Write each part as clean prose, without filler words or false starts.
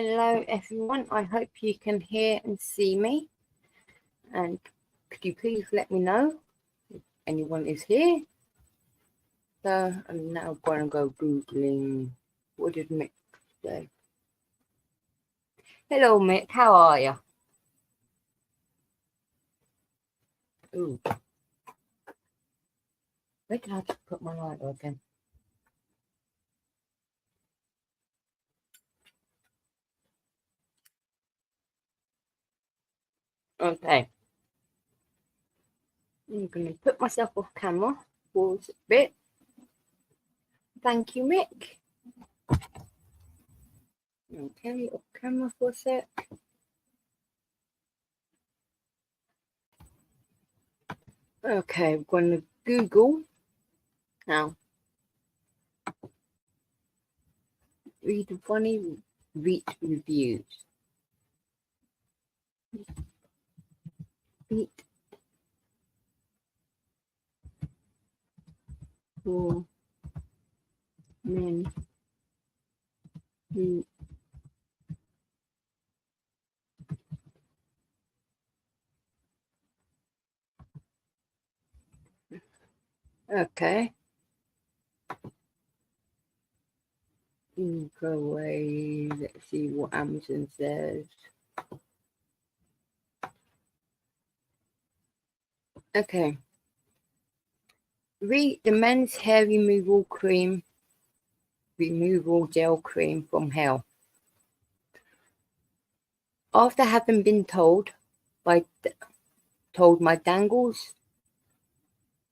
Hello everyone, I hope you can hear and see me, and could you please let me know if anyone is here. So I'm now going to go googling what did Mick say. Hello Mick, how are you? Ooh, where did I put my lighter again? Okay, I'm going to put myself off camera for a bit. Thank you, Mick. Okay, off camera for a sec. Okay, I'm going to Google now. Read funny veet reviews. Veet for men who okay. Go away. Let's see what Amazon says. Okay. Read the men's hair removal gel cream from hell. After having been told my dangles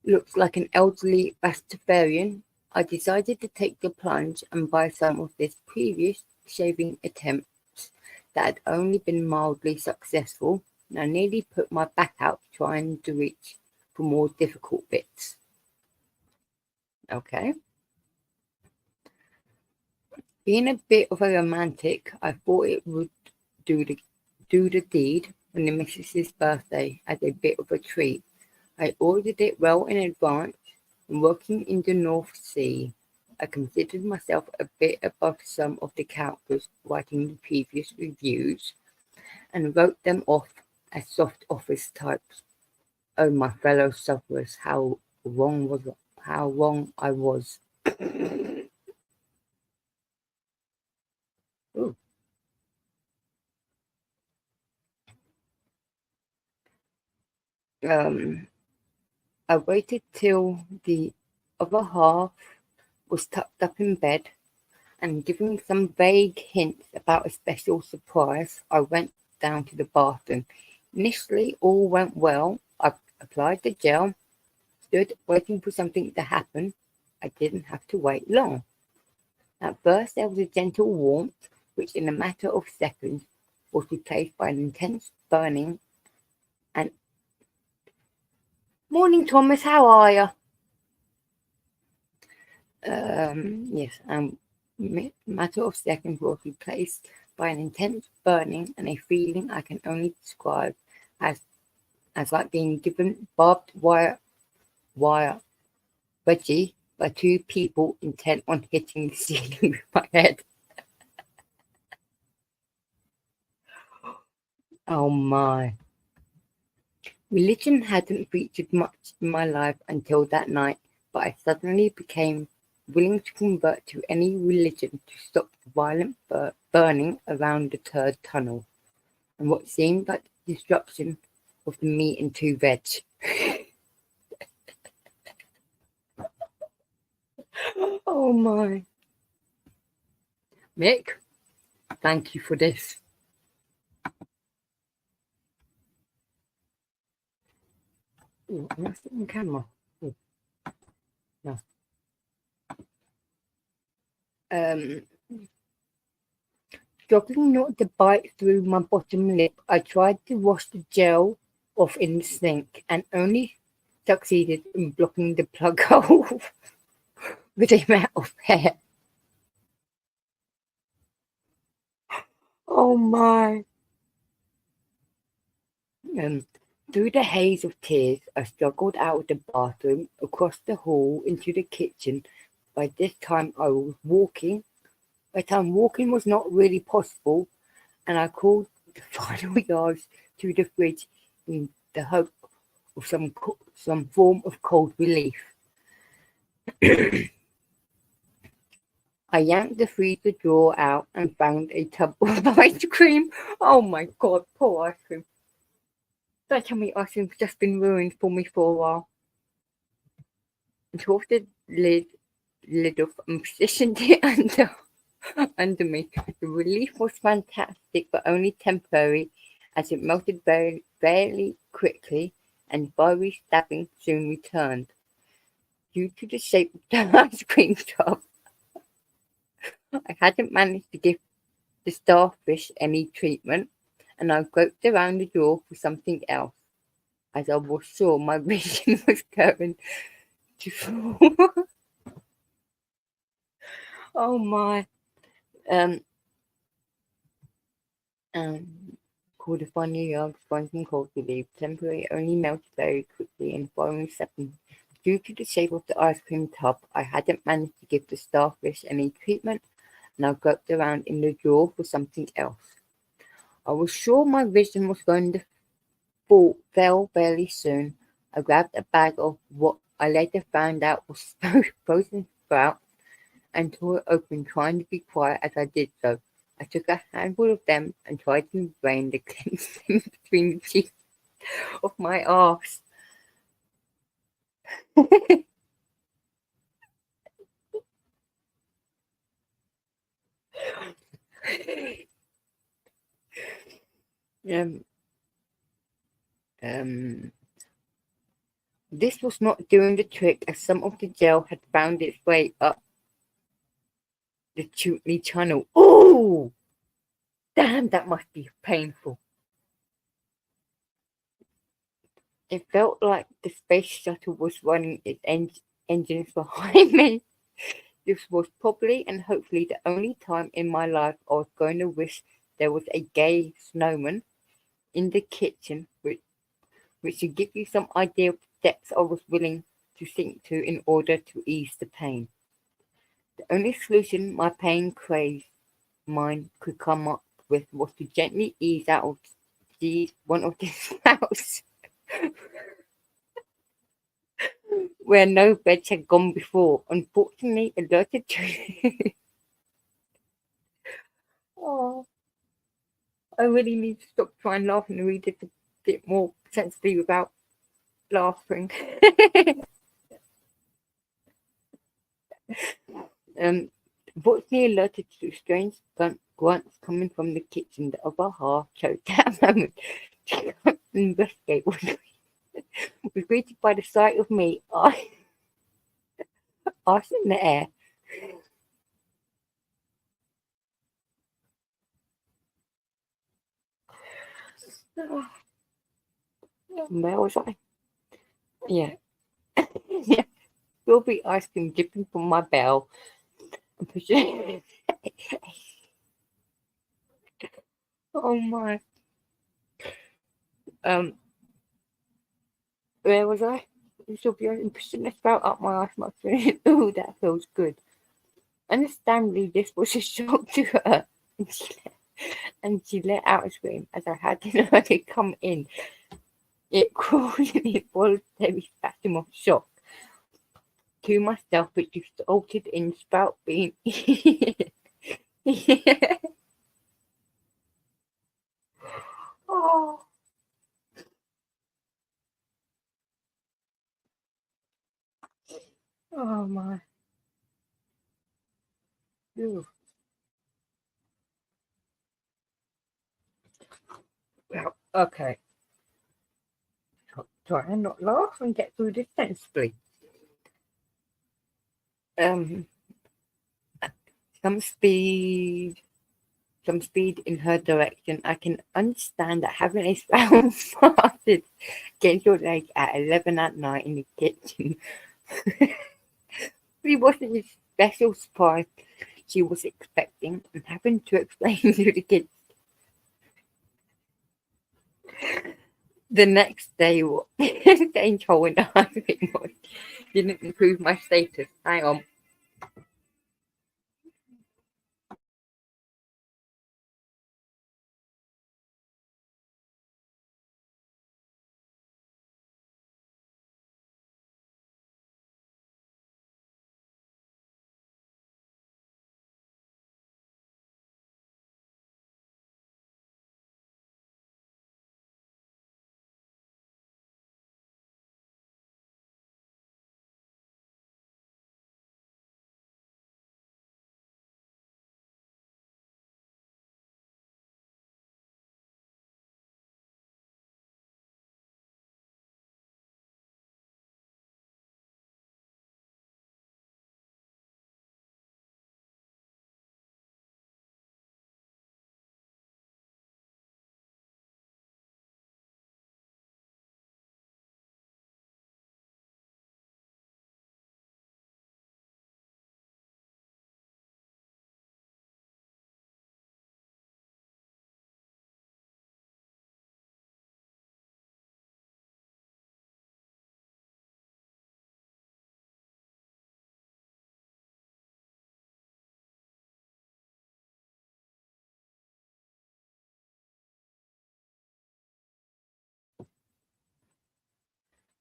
looks like an elderly Rastafarian, I decided to take the plunge and buy some of this previous shaving attempts that had only been mildly successful, and I nearly put my back out trying to reach for more difficult bits. Okay. Being a bit of a romantic, I thought it would do the deed on the missus's birthday as a bit of a treat. I ordered it well in advance, and working in the North Sea, I considered myself a bit above some of the characters writing the previous reviews, and wrote them off as soft office types. Oh, my fellow sufferers, how wrong I was. Ooh. I waited till the other half was tucked up in bed, and giving some vague hints about a special surprise, I went down to the bathroom. Initially, all went well. I applied the gel, stood waiting for something to happen. I didn't have to wait long. At first, there was a gentle warmth, which in a matter of seconds was replaced by an intense burning and... Morning, Thomas, how are you? Yes, matter of seconds was replaced by an intense burning and a feeling I can only describe as like being given barbed wire wedgie by two people intent on hitting the ceiling with my head. Oh my. Religion hadn't featured much in my life until that night, but I suddenly became willing to convert to any religion to stop the violent burning around the third tunnel, and what seemed like the destruction of the meat and two veg. Oh my. Mick, thank you for this. Ooh, am I still on camera? Ooh. No. Struggling not to bite through my bottom lip, I tried to wash the gel off in the sink and only succeeded in blocking the plug hole with the amount of hair. Oh my. Through the haze of tears, I struggled out of the bathroom, across the hall, into the kitchen. By this time I was walking. By the time walking was not really possible, and I called the final yards to the fridge in the hope of some form of cold relief. I yanked the freezer drawer out and found a tub of ice cream. Oh my god, poor ice cream. Don't tell me ice cream's just been ruined for me for a while. I tore the lid off and positioned it under me. The relief was fantastic, but only temporary, as it melted very quickly, and fiery stabbing soon returned. Due to the shape of the ice cream tub, I hadn't managed to give the starfish any treatment, and I groped around the drawer for something else, as I was sure my vision was going to fall. Oh my. Um, Called a funny yard, sponge and cold relief. Temporary only melted very quickly in the following seconds. Due to the shape of the ice cream tub, I hadn't managed to give the starfish any treatment, and I groped around in the drawer for something else. I was sure my vision was going to fail fairly soon. I grabbed a bag of what I later found out was frozen sprouts and tore it open, trying to be quiet as I did so. I took a handful of them and tried to drain the cleansing between the teeth of my arse. um, um, this was not doing the trick, as some of the gel had found its way up the chutney channel. Oh, damn, that must be painful. It felt like the space shuttle was running its engines behind me. This was probably and hopefully the only time in my life I was going to wish there was a gay snowman in the kitchen, which should give you some idea of the depths I was willing to sink to in order to ease the pain. The only solution my pain crazed mind could come up with was to gently ease out of one of these spouts where no beds had gone before. Unfortunately, alerted to oh, I really need to stop trying to laugh and read it a bit more sensibly without laughing. Unfortunately, alerted to strange grunts coming from the kitchen, the other half chose that moment to investigate. Was greeted by the sight of me, arse in the air. Where was I? Yeah. Yeah. Strawberry ice cream dripping from my bell. Oh my. Um, where was I? Strawberry and pushing the spout up my ice cream. Ooh, that feels good. Understandably, this was a shock to her, and she let out a scream as I hadn't heard it come in. It caused an involuntary spasm of shock to myself, which resulted in spout being oh, oh my. Ew. Well, okay. Try and not laugh and get through this sensibly. Um, some speed, some speed in her direction. I can understand that having a spout started against your leg at 11 at night in the kitchen. It wasn't a special surprise she was expecting, and having to explain to the kids the next day what danger in the hospital was didn't improve my status. Hang on.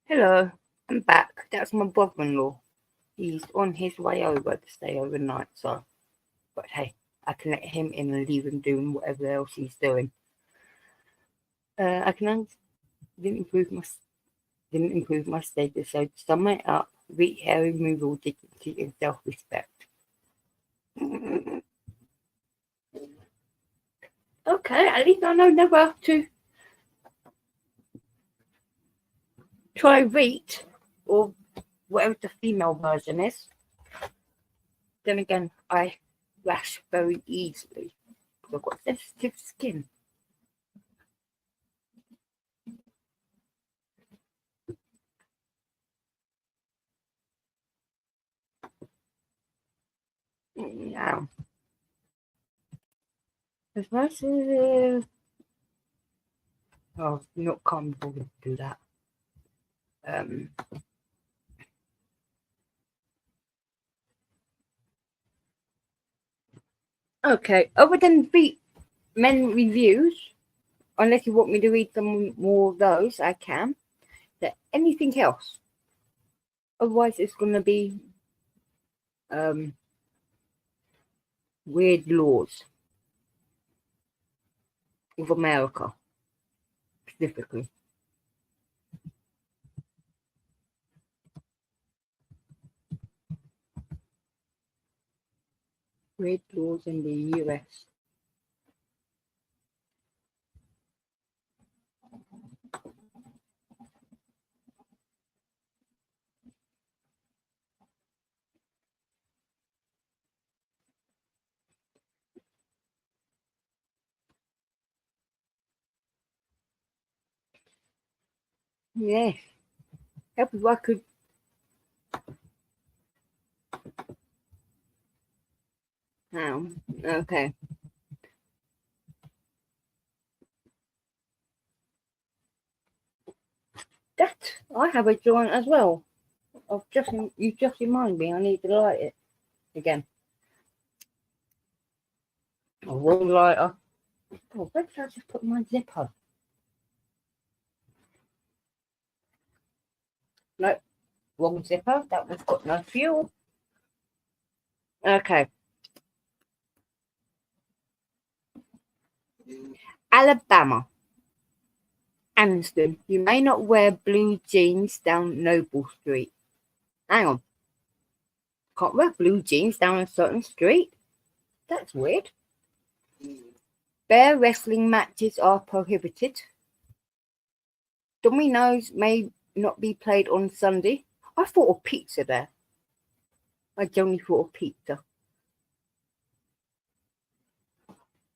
Hello, I'm back. That's my brother-in-law. He's on his way over to stay overnight, but hey, I can let him in and leave him doing whatever else he's doing. I can didn't improve my didn't improve my status, so to sum it up, veet hair removal, dignity and self-respect. Okay, at least I know never to try veet or whatever the female version is. Then again, I rash very easily because I've got sensitive skin. Now, as much as not comfortable to do that. Um, okay, other than veet men reviews, unless you want me to read some more of those, I can. Is there anything else? Otherwise, it's going to be um, weird laws of America, specifically. Weird laws in the US. Yeah, help if I could. Okay. That I have a joint as well. You just remind me I need to light it again. A wrong lighter. Oh, where did I just put my zipper? No, wrong zipper. That one's got no fuel. Okay. Alabama. Anston, you may not wear blue jeans down Noble Street. Hang on. Can't wear blue jeans down a certain street? That's weird. Bear wrestling matches are prohibited. Dominoes may not be played on Sunday. I thought of pizza there. I generally thought of pizza.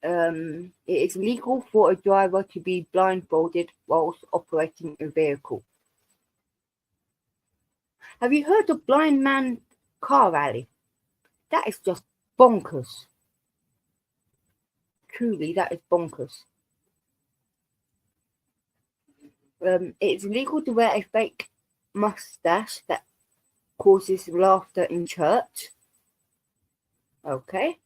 It is legal for a driver to be blindfolded whilst operating a vehicle. Have you heard of Blind Man Car Rally? That is just bonkers. Truly, that is bonkers. It's legal to wear a fake mustache that causes laughter in church. Okay.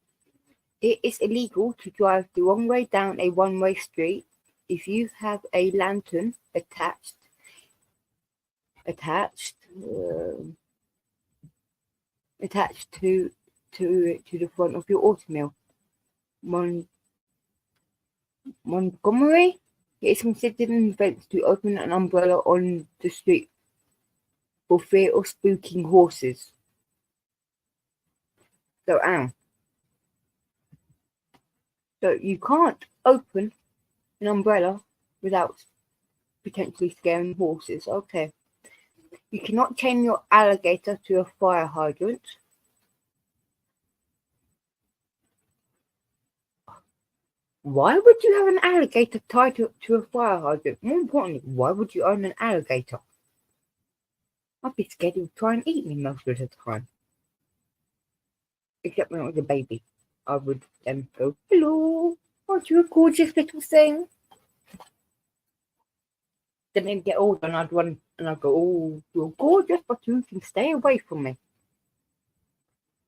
It is illegal to drive the wrong way down a one-way street if you have a lantern attached to the front of your automobile. Montgomery, it is considered an offence to open an umbrella on the street for fear of spooking horses. So you can't open an umbrella without potentially scaring horses. Okay. You cannot chain your alligator to a fire hydrant. Why would you have an alligator tied to a fire hydrant? More importantly, why would you own an alligator? I'd be scared it would try and eat me most of the time. Except when I was a baby. I would then go, hello, aren't you a gorgeous little thing? Then they'd get older and I'd run and I'd go, oh, you're gorgeous, but you can stay away from me.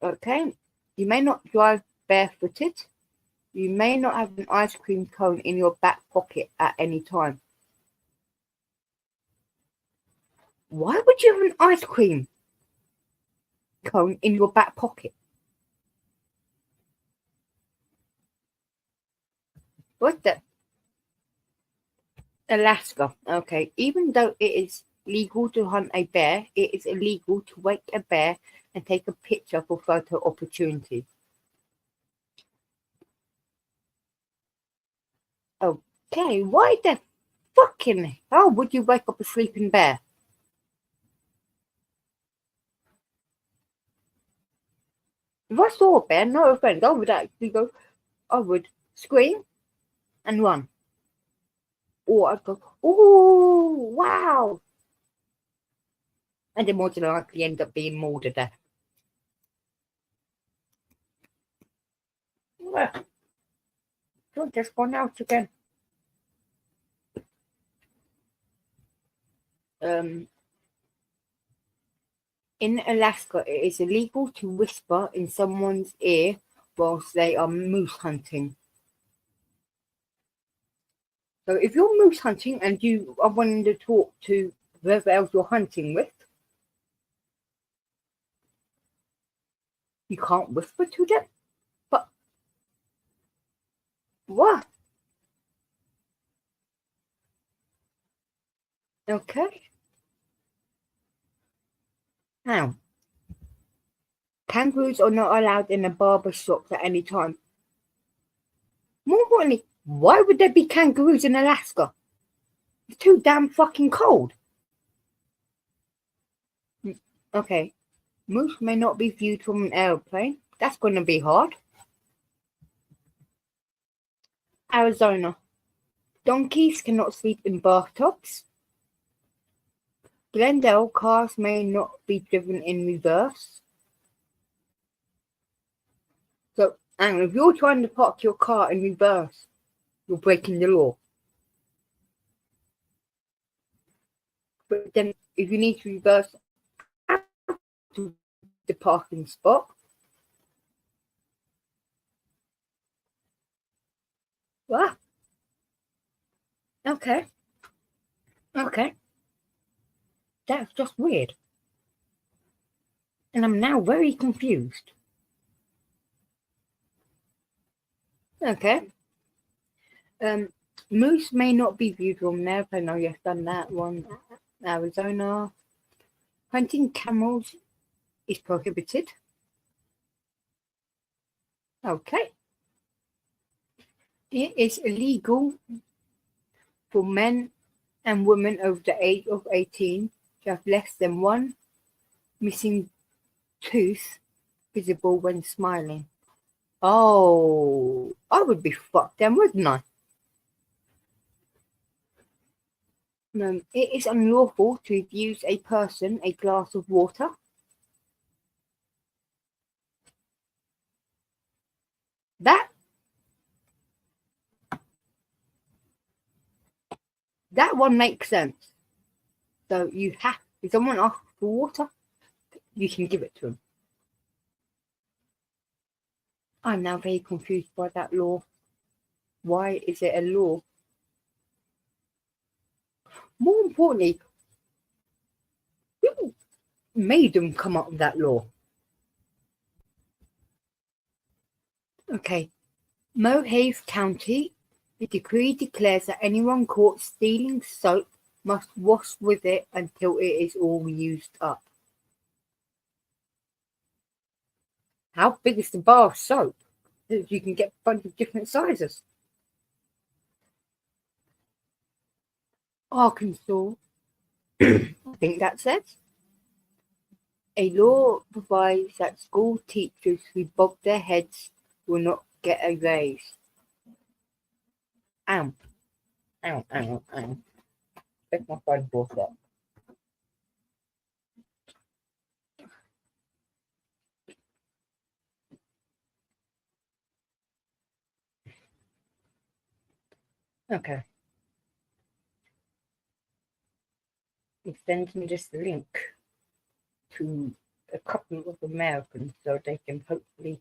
Okay, you may not drive barefooted. You may not have an ice cream cone in your back pocket at any time. Why would you have an ice cream cone in your back pocket? What's that? Alaska. Okay. Even though it is legal to hunt a bear, it is illegal to wake a bear and take a picture for photo opportunity. Okay, why the fucking hell would you wake up a sleeping bear? If I saw a bear, no offense, I would scream and run. Or I'd go, oh, wow. And then more than likely end up being mauled to death. Well, you're just gone out again. Um, in Alaska, it is illegal to whisper in someone's ear whilst they are moose hunting. So if you're moose hunting and you are wanting to talk to whoever else you're hunting with, you can't whisper to them. But what? Okay. Now, kangaroos are not allowed in the barber shops at any time. More importantly, why would there be kangaroos in Alaska? It's too damn fucking cold. Okay. Moose may not be viewed from an airplane. That's going to be hard. Arizona. Donkeys cannot sleep in bathtubs. Glendale cars may not be driven in reverse. So, and if you're trying to park your car in reverse, you're breaking the law. But then, if you need to reverse out to the parking spot, what? Okay. Okay. That's just weird. And I'm now very confused. Okay. Moose may not be viewed from an airplane. Oh, yes, done that one. Arizona. Hunting camels is prohibited. Okay. It is illegal for men and women over the age of 18 to have less than one missing tooth visible when smiling. Oh, I would be fucked then, wouldn't I? It is unlawful to refuse a person a glass of water. That that one makes sense. So if someone asks for water, you can give it to them. I'm now very confused by that law. Why is it a law? More importantly, who made them come up with that law? Okay, Mohave County, the decree declares that anyone caught stealing soap must wash with it until it is all used up. How big is the bar of soap? You can get a bunch of different sizes. Arkansas, I think that says. A law provides that school teachers who bob their heads will not get a raise. Ow, ow, ow, ow. Beg my phone brought up. Okay. It sends me this link to a couple of Americans so they can hopefully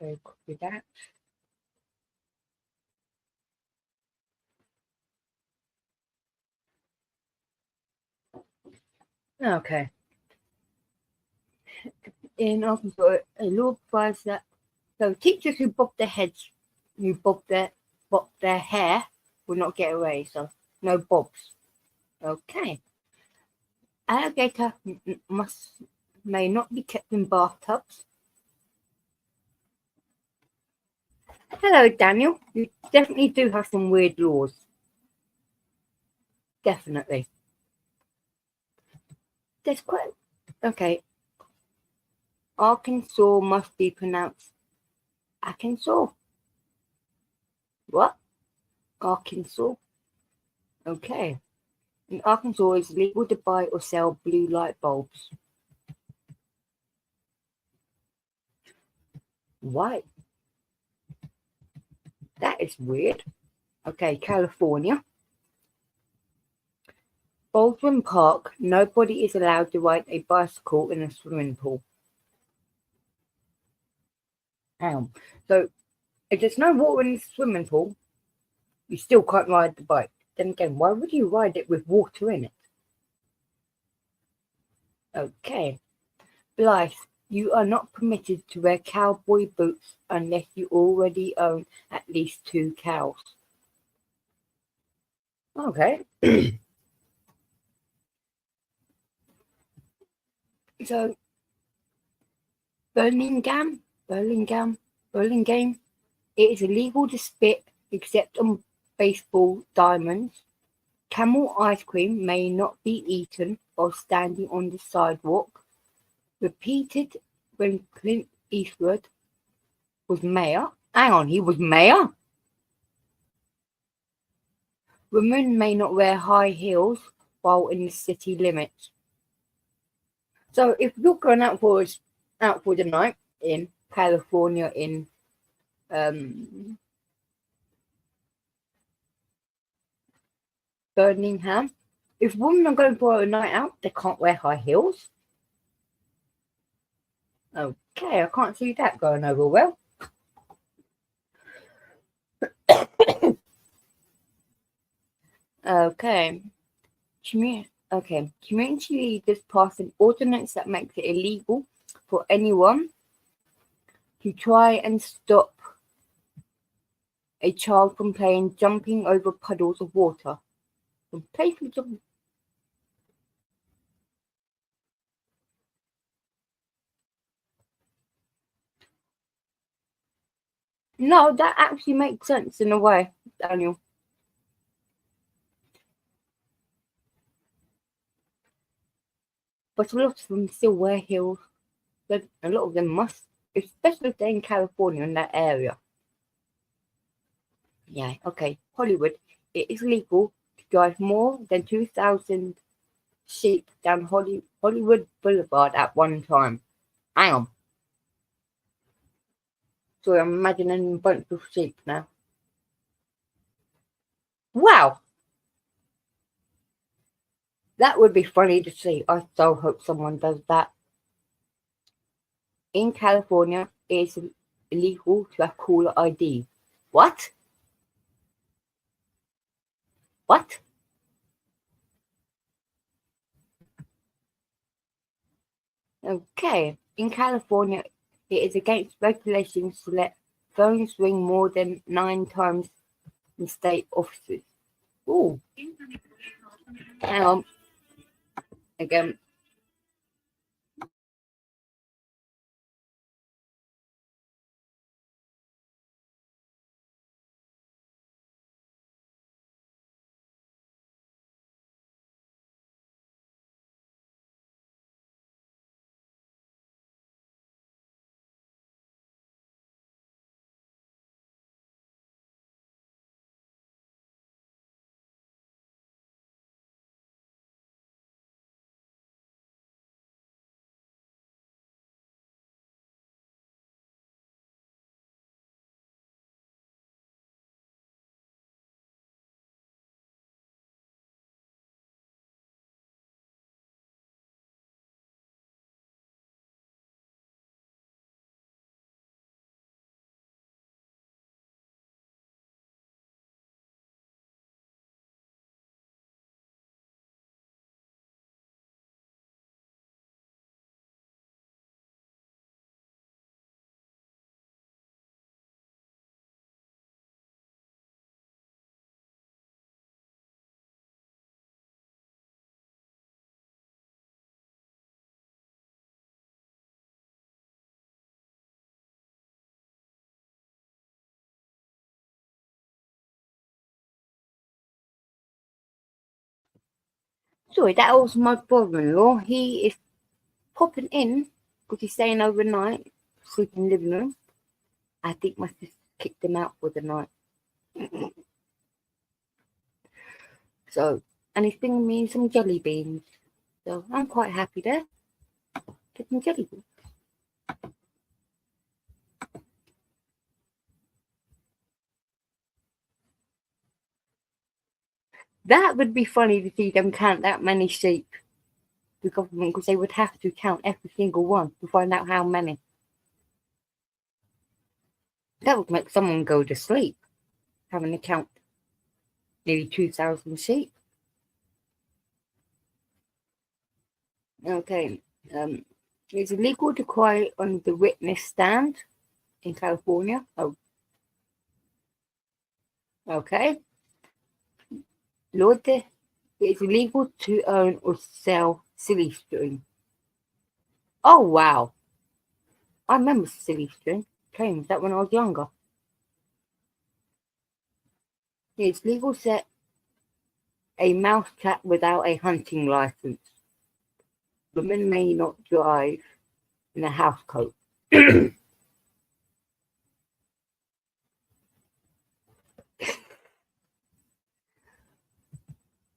Okay, copy that. Okay. In Arkansas, a law provides that so teachers who bob their hair will not get away. So no bobs. Okay. Alligator may not be kept in bathtubs. Hello, Daniel. You definitely do have some weird laws. Definitely. There's quite okay. Arkansas must be pronounced Arkansas. What? Arkansas. Okay. In Arkansas, it's legal to buy or sell blue light bulbs. Why? That is weird. Okay, California. Baldwin Park. Nobody is allowed to ride a bicycle in a swimming pool. So if there's no water in the swimming pool, you still can't ride the bike. Then again, why would you ride it with water in it? Okay. Blythe, you are not permitted to wear cowboy boots unless you already own at least 2 cows. Okay. So Burlingame, it is illegal to spit except on baseball diamonds. Camel ice cream may not be eaten while standing on the sidewalk. Repeated when Clint Eastwood was mayor. Hang on, he was mayor? Women may not wear high heels while in the city limits. So if you're going out for the night in California, in Birmingham, if women are going for a night out, they can't wear high heels. Okay, I can't see that going over well. Okay. Community leaders passed an ordinance that makes it illegal for anyone to try and stop a child from playing jumping over puddles of water. No, that actually makes sense in a way, Daniel. But a lot of them still wear heels. But a lot of them must, especially if they're in California in that area. Yeah, okay. Hollywood. It is legal to drive more than 2,000 sheep down Hollywood Boulevard at one time. Hang on. So I'm imagining a bunch of sheep now. Wow! That would be funny to see. I so hope someone does that. In California, it is illegal to have caller ID. What? What? Okay. In California, it is against regulations to let phones ring more than 9 times in state offices. Ooh. Hang on. Again. Sorry, that was my brother-in-law. He is popping in because he's staying overnight, sleeping in the living room. I think my sister kicked him out for the night. So, and he's bringing me some jelly beans. So I'm quite happy there. Get some jelly beans. That would be funny to see them count that many sheep. The government, because they would have to count every single one to find out how many. That would make someone go to sleep, having to count nearly 2,000 sheep. Okay. It's illegal to cry on the witness stand in California. Oh, okay. Lord, it's illegal to own or sell silly string. Oh, wow. I remember silly string. Playing that when I was younger. It's legal to set a mouse trap without a hunting license. Women may not drive in a house coat.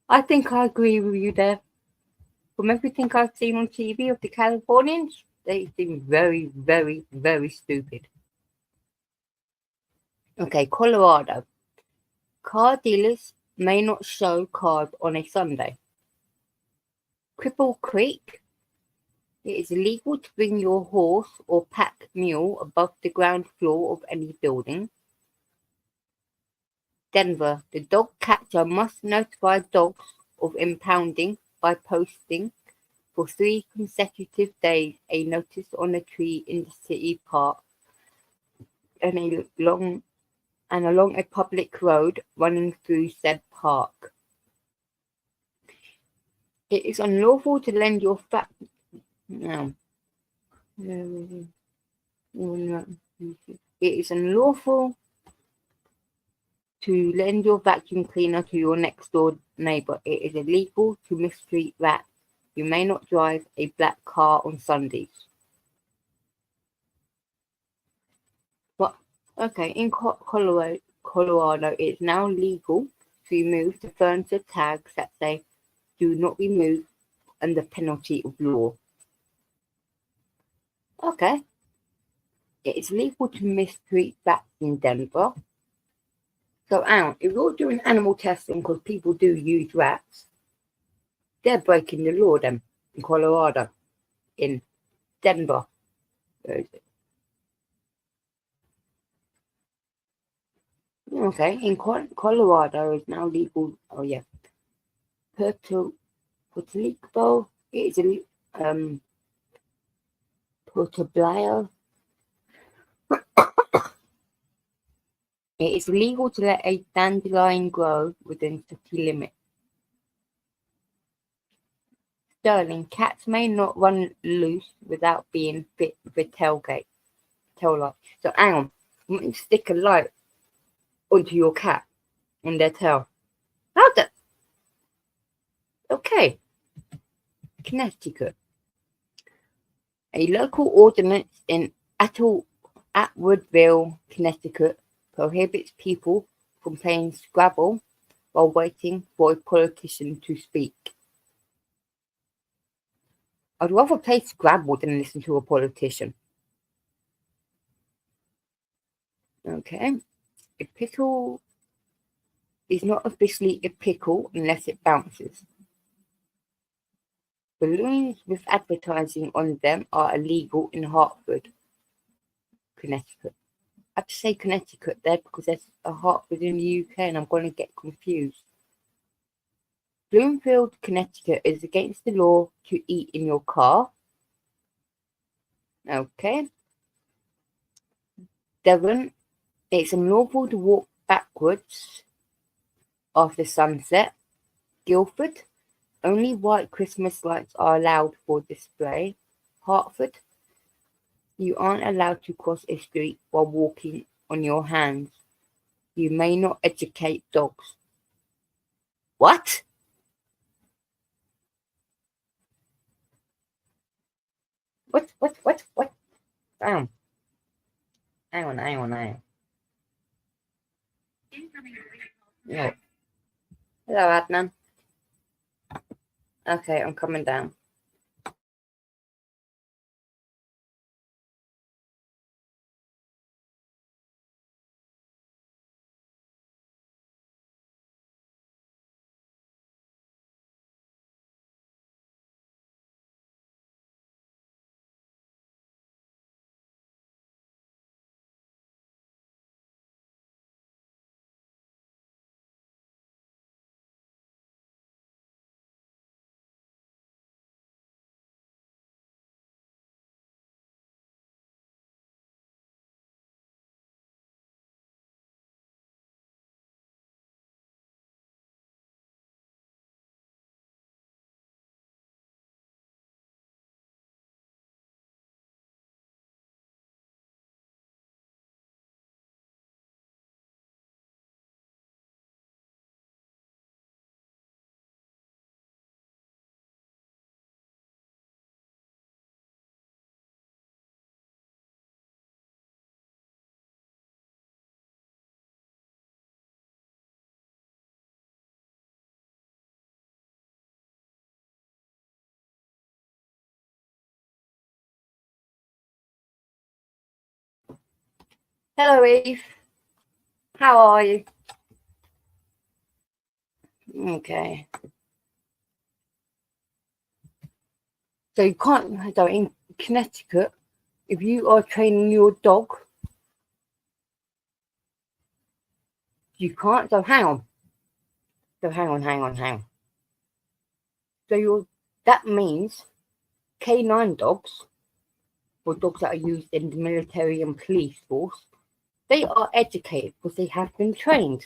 I think I agree with you there. From everything I've seen on TV of the Californians, they seem very, very, very stupid. Okay, Colorado. Car dealers may not show cars on a Sunday. Cripple Creek. It is illegal to bring your horse or pack mule above the ground floor of any building. Denver. The dog catcher must notify dogs of impounding by posting for 3 consecutive days a notice on a tree in the city park and along a public road running through said park. It is unlawful to lend your no. It is unlawful to lend your vacuum cleaner to your next door neighbor. It is illegal to mistreat rats. You may not drive a black car on Sundays. But okay, in Colorado, it's now legal to remove the furniture tags that say "Do not remove" under penalty of law. Okay, it is legal to mistreat rats in Denver. So, if you're doing animal testing because people do use rats, they're breaking the law then in Colorado, in Denver. Okay, in Colorado is now legal. Oh yeah, Puerto Rico is Puerto Blaya. It is illegal to let a dandelion grow within city limits. Sterling, cats may not run loose without being fit with a tail light. So hang on, you want to stick a light onto your cat on their tail. How's that? Okay. Connecticut. A local ordinance in Atwoodville, Connecticut prohibits people from playing Scrabble while waiting for a politician to speak. I'd rather play Scrabble than listen to a politician. Okay. A pickle is not officially a pickle unless it bounces. Balloons with advertising on them are illegal in Hartford, Connecticut. I have to say Connecticut there because there's a Hartford in the UK and I'm going to get confused. Bloomfield, Connecticut is against the law to eat in your car. Okay. Devon, it's unlawful to walk backwards after sunset. Guilford, only white Christmas lights are allowed for display. Hartford, you aren't allowed to cross a street while walking on your hands. You may not educate dogs. What? What? Damn. Hang on. No. Hello, Adnan. Okay, I'm coming down. Hello, Eve. How are you? Okay. So you can't. So in Connecticut, if you are training your dog, you can't. So hang on. Hang on. So that means canine dogs, or dogs that are used in the military and police force, they are educated because they have been trained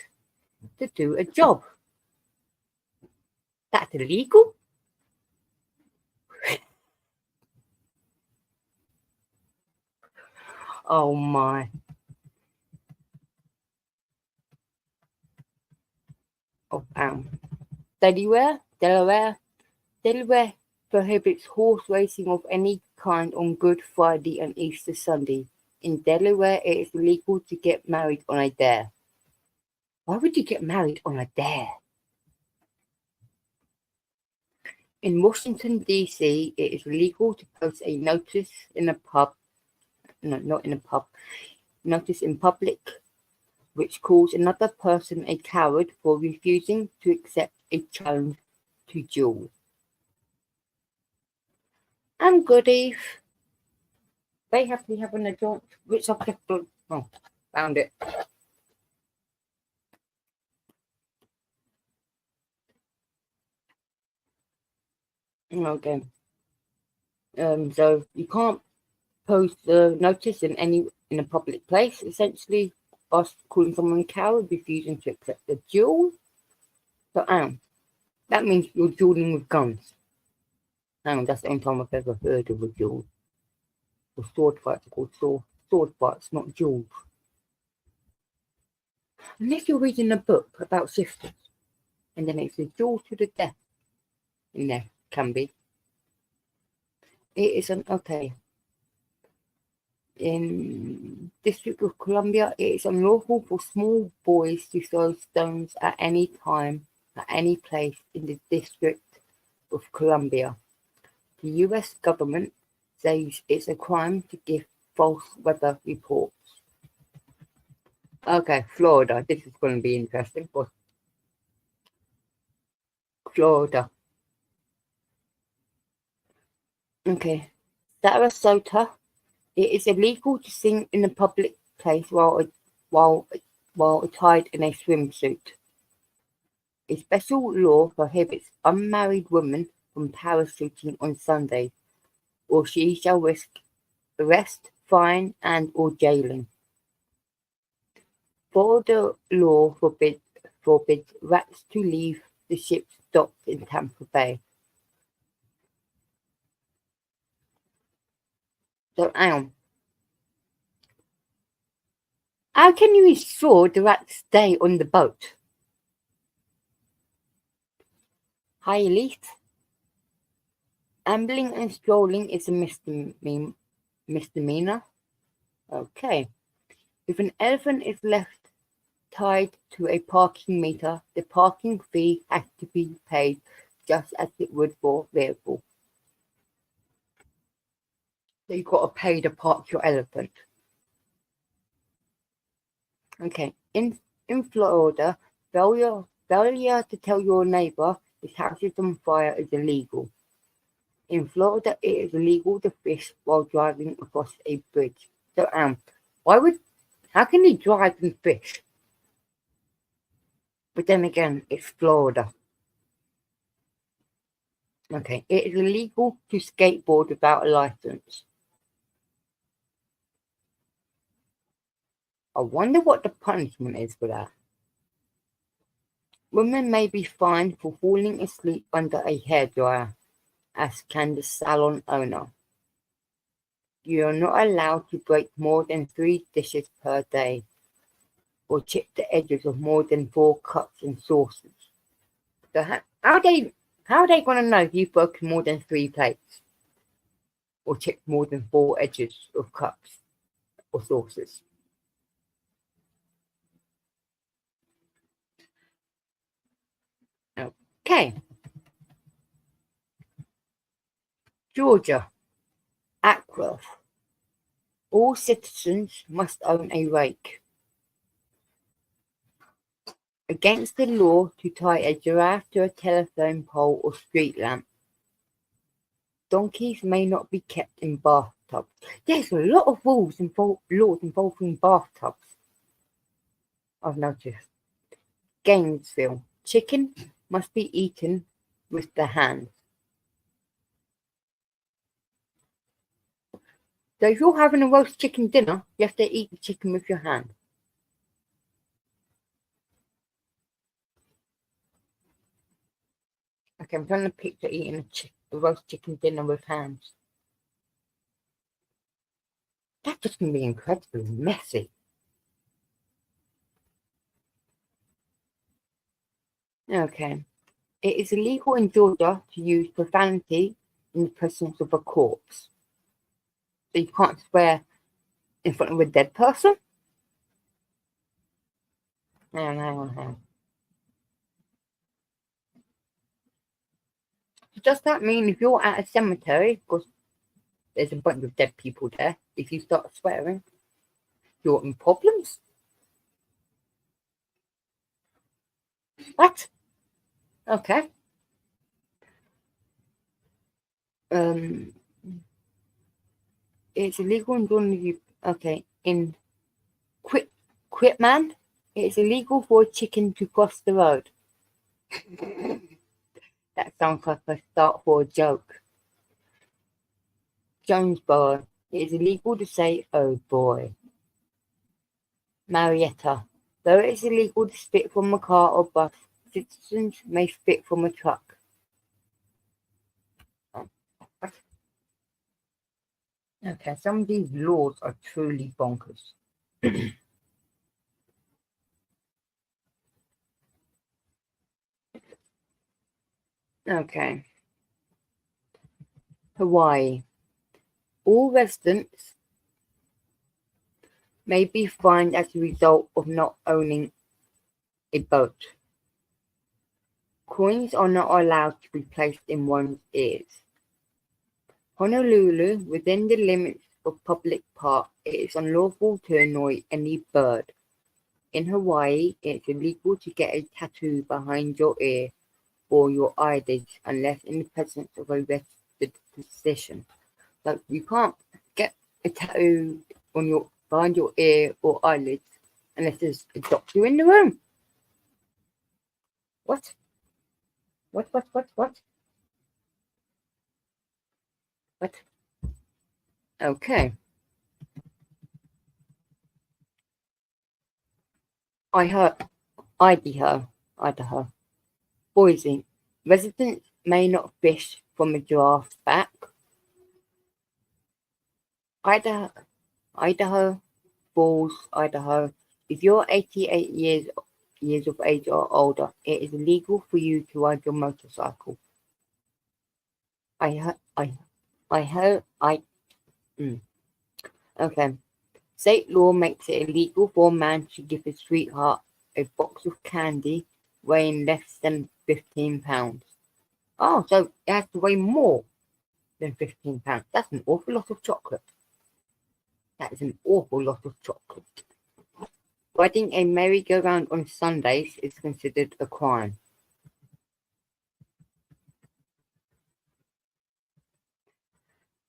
to do a job. That's illegal. Oh my. Oh, Delaware prohibits horse racing of any kind on Good Friday and Easter Sunday. In Delaware, it is illegal to get married on a dare. Why would you get married on a dare? In Washington, D.C., it is illegal to post a notice in a pub, no, not in a pub, notice in public, which calls another person a coward for refusing to accept a challenge to duel. I'm good, Eve. Very happily having a jaunt, which I've kept on. Oh, found it. Okay. So you can't post a notice in a public place. Essentially, us calling someone a coward, refusing to accept a duel. So, that means you're dueling with guns. That's the only time I've ever heard of a duel. Or sword fights are called sword fights, not duels. Unless you're reading a book about shifters, and then it's a duel to the death. In there can be. It is an okay. In District of Columbia, it is unlawful for small boys to throw stones at any time, at any place in the District of Columbia. The US government says it's a crime to give false weather reports. Okay, Florida. This is going to be interesting. But Florida. Okay. Sarasota. It is illegal to sing in a public place while attired in a swimsuit. A special law prohibits unmarried women from parachuting on Sunday, or she shall risk arrest, fine, and/or jailing. Florida law forbids rats to leave the ship's docks in Tampa Bay. So, how can you ensure the rats stay on the boat? Hi, Elise. Ambling and strolling is a misdemeanor. Okay. If an elephant is left tied to a parking meter, the parking fee has to be paid just as it would for a vehicle. So you've got to pay to park your elephant. Okay. In Florida, failure to tell your neighbor his house is on fire is illegal. In Florida, it is illegal to fish while driving across a bridge. So, how can you drive and fish? But then again, it's Florida. Okay, it is illegal to skateboard without a license. I wonder what the punishment is for that. Women may be fined for falling asleep under a hairdryer, as can the salon owner. You are not allowed to break more than 3 dishes per day, or chip the edges of more than 4 cups and saucers. So how are they going to know if you've broken more than 3 plates, or chipped more than 4 edges of cups or saucers? Okay. Georgia, Ackworth. All citizens must own a rake. Against the law to tie a giraffe to a telephone pole or street lamp. Donkeys may not be kept in bathtubs. There's a lot of laws involving bathtubs, I've noticed. Gainesville, chicken must be eaten with the hands. So if you're having a roast chicken dinner, you have to eat the chicken with your hand. Okay, I'm trying to picture eating a roast chicken dinner with hands. That's just going to be incredibly messy. Okay. It is illegal in Georgia to use profanity in the presence of a corpse. So you can't swear in front of a dead person? Hang on. So does that mean if you're at a cemetery, because there's a bunch of dead people there, if you start swearing, you're in problems? What? Okay. It's illegal in Georgia. Okay. In Quitman, it's illegal for a chicken to cross the road. That sounds like a start for a joke. Jonesboro, it is illegal to say, oh boy. Marietta, though it is illegal to spit from a car or bus, citizens may spit from a truck. Okay, some of these laws are truly bonkers. Okay. Hawaii. All residents may be fined as a result of not owning a boat. Coins are not allowed to be placed in one's ears. Honolulu, within the limits of public park, it is unlawful to annoy any bird. In Hawaii, it's illegal to get a tattoo behind your ear or your eyelids unless in the presence of a registered physician. So you can't get a tattoo behind your ear or eyelids unless there's a doctor in the room. What? What? Okay. Idaho. Boise. Residents may not fish from a giraffe's back. Idaho Falls, Idaho. If you're 88 years of age or older, it is illegal for you to ride your motorcycle. I heard, I heard, mm, okay. State law makes it illegal for a man to give his sweetheart a box of candy weighing less than 15 pounds. Oh, so it has to weigh more than 15 pounds. That's an awful lot of chocolate. That is an awful lot of chocolate. Riding a merry-go-round on Sundays is considered a crime.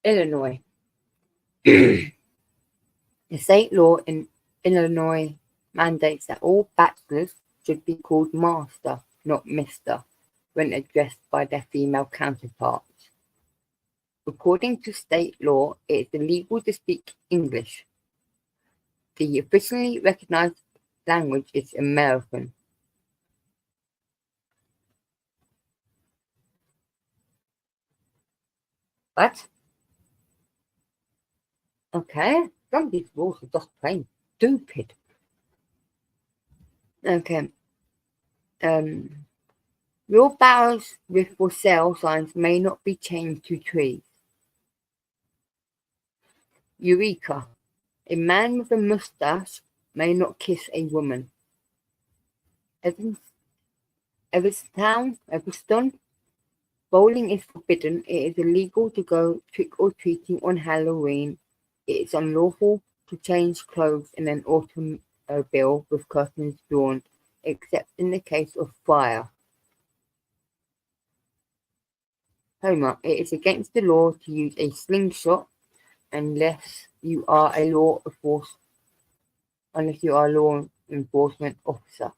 Illinois. The state law in Illinois mandates that all bachelors should be called master, not mister, when addressed by their female counterparts. According to state law, it is illegal to speak English. The officially recognized language is American. What? Okay, some of these rules are just plain stupid. Okay, um, wheelbarrows with for sale signs may not be chained to trees. Eureka! A man with a mustache may not kiss a woman. Evans, Everston, bowling is forbidden. It is illegal to go trick-or-treating on Halloween. It is unlawful to change clothes in an automobile with curtains drawn, except in the case of fire. Homer, it is against the law to use a slingshot unless you are a law enforcement officer.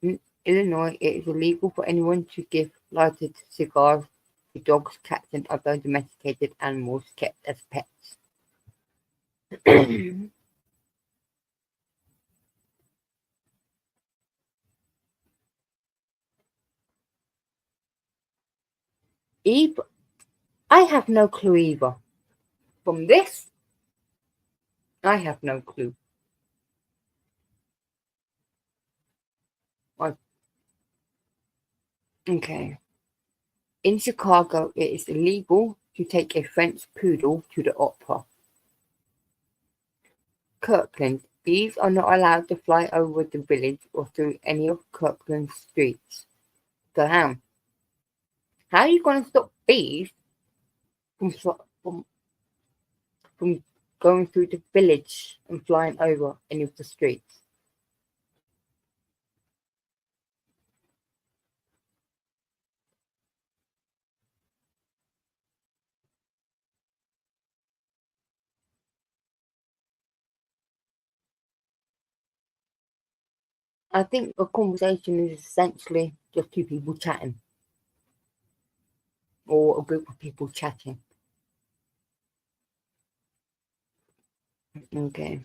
In Illinois, it is illegal for anyone to give lighted cigars to dogs, cats, and other domesticated animals kept as pets. Eve, I have no clue either. From this, I have no clue. Okay. In Chicago, it is illegal to take a French poodle to the opera. Kirkland, bees are not allowed to fly over the village or through any of Kirkland's streets. So how are you going to stop bees from, from, from going through the village and flying over any of the streets? I think a conversation is essentially just two people chatting or a group of people chatting. Okay.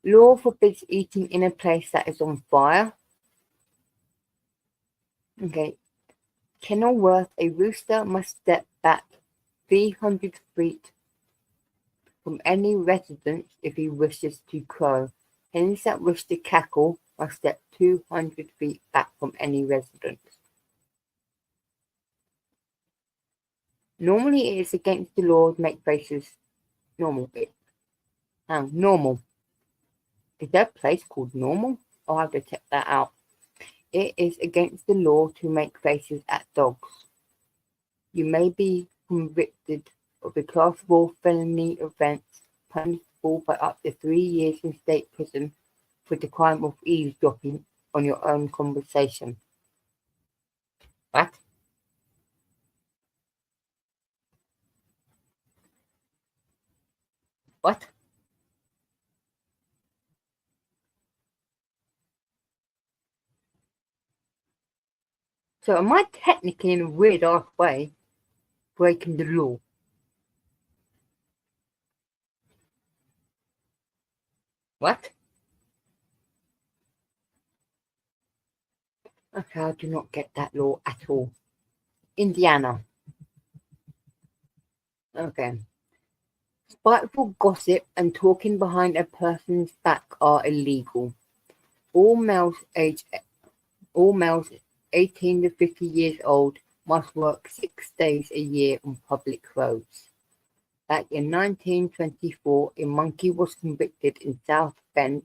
Law forbids eating in a place that is on fire. Okay. Kenilworth, a rooster must step back 300 feet from any residence if he wishes to crow. Hens that wish to cackle must step 200 feet back from any residence. Normally it is against the law to make faces normal. Normal. Is there a place called normal? I'll have to check that out. It is against the law to make faces at dogs. You may be convicted of a Class 4 felony offence punishable by up to 3 years in state prison for the crime of eavesdropping on your own conversation. What? What? So am I technically in a weird ass way breaking the law? What? Okay, I do not get that law at all. Indiana. Okay. Spiteful gossip and talking behind a person's back are illegal. All males 18 to 50 years old must work 6 days a year on public roads. Back in 1924, a monkey was convicted in South Bend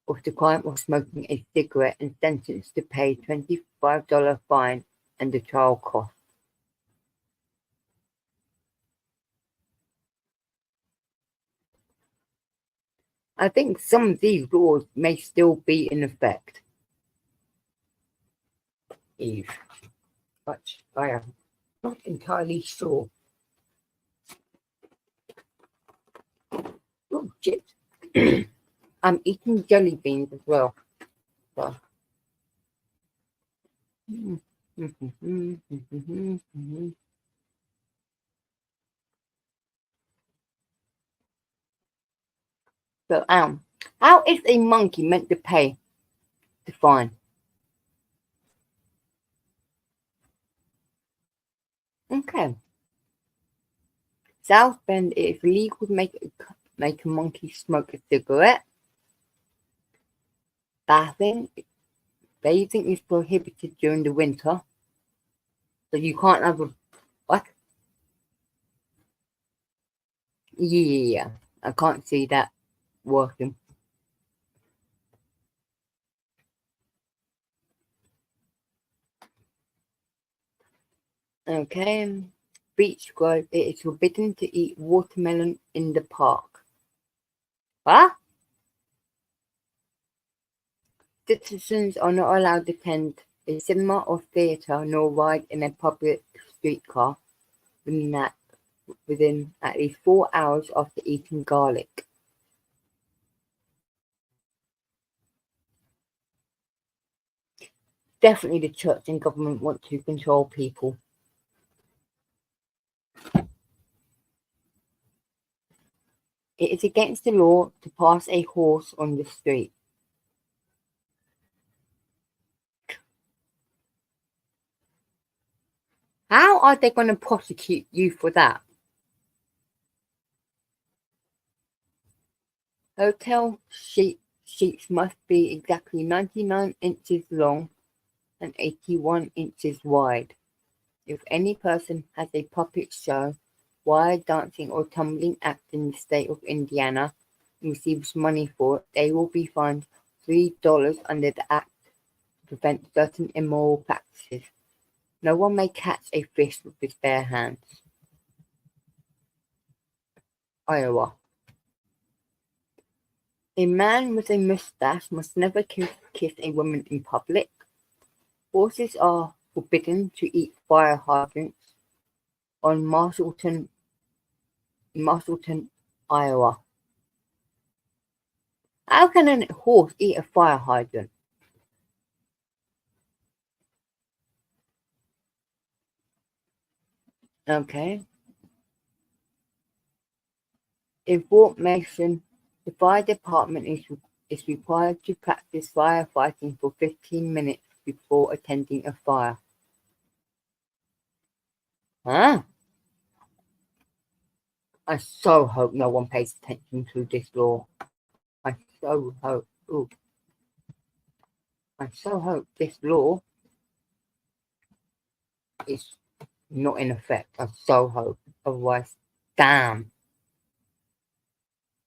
of the crime of smoking a cigarette and sentenced to pay $25 fine and the trial cost. I think some of these laws may still be in effect, Eve, but I am not entirely sure. Oh, chips. I'm eating jelly beans as well. So. So, how is a monkey meant to pay the fine? Okay. South Bend, it is legal to make a monkey smoke a cigarette. Bathing is prohibited during the winter. So you can't have a what? Yeah, I can't see that working. Okay. Beach grove, it is forbidden to eat watermelon in the park. What? Citizens are not allowed to attend a cinema or theatre nor ride in a public streetcar within at least 4 hours after eating garlic. Definitely the church and government want to control people. It is against the law to pass a horse on the street. How are they going to prosecute you for that? Hotel sheets must be exactly 99 inches long and 81 inches wide. If any person has a puppet show, wild dancing or tumbling act in the state of Indiana and receives money for it, they will be fined $3 under the act to prevent certain immoral practices. No one may catch a fish with his bare hands. Iowa. A man with a mustache must never kiss a woman in public. Horses are forbidden to eat fire hydrants on Marshallton, Iowa. How can a horse eat a fire hydrant? Okay. In Fort Mason, the fire department is required to practice firefighting for 15 minutes before attending a fire. Huh? I so hope no one pays attention to this law. I so hope. Ooh, I so hope this law is not in effect. I so hope. Otherwise, damn.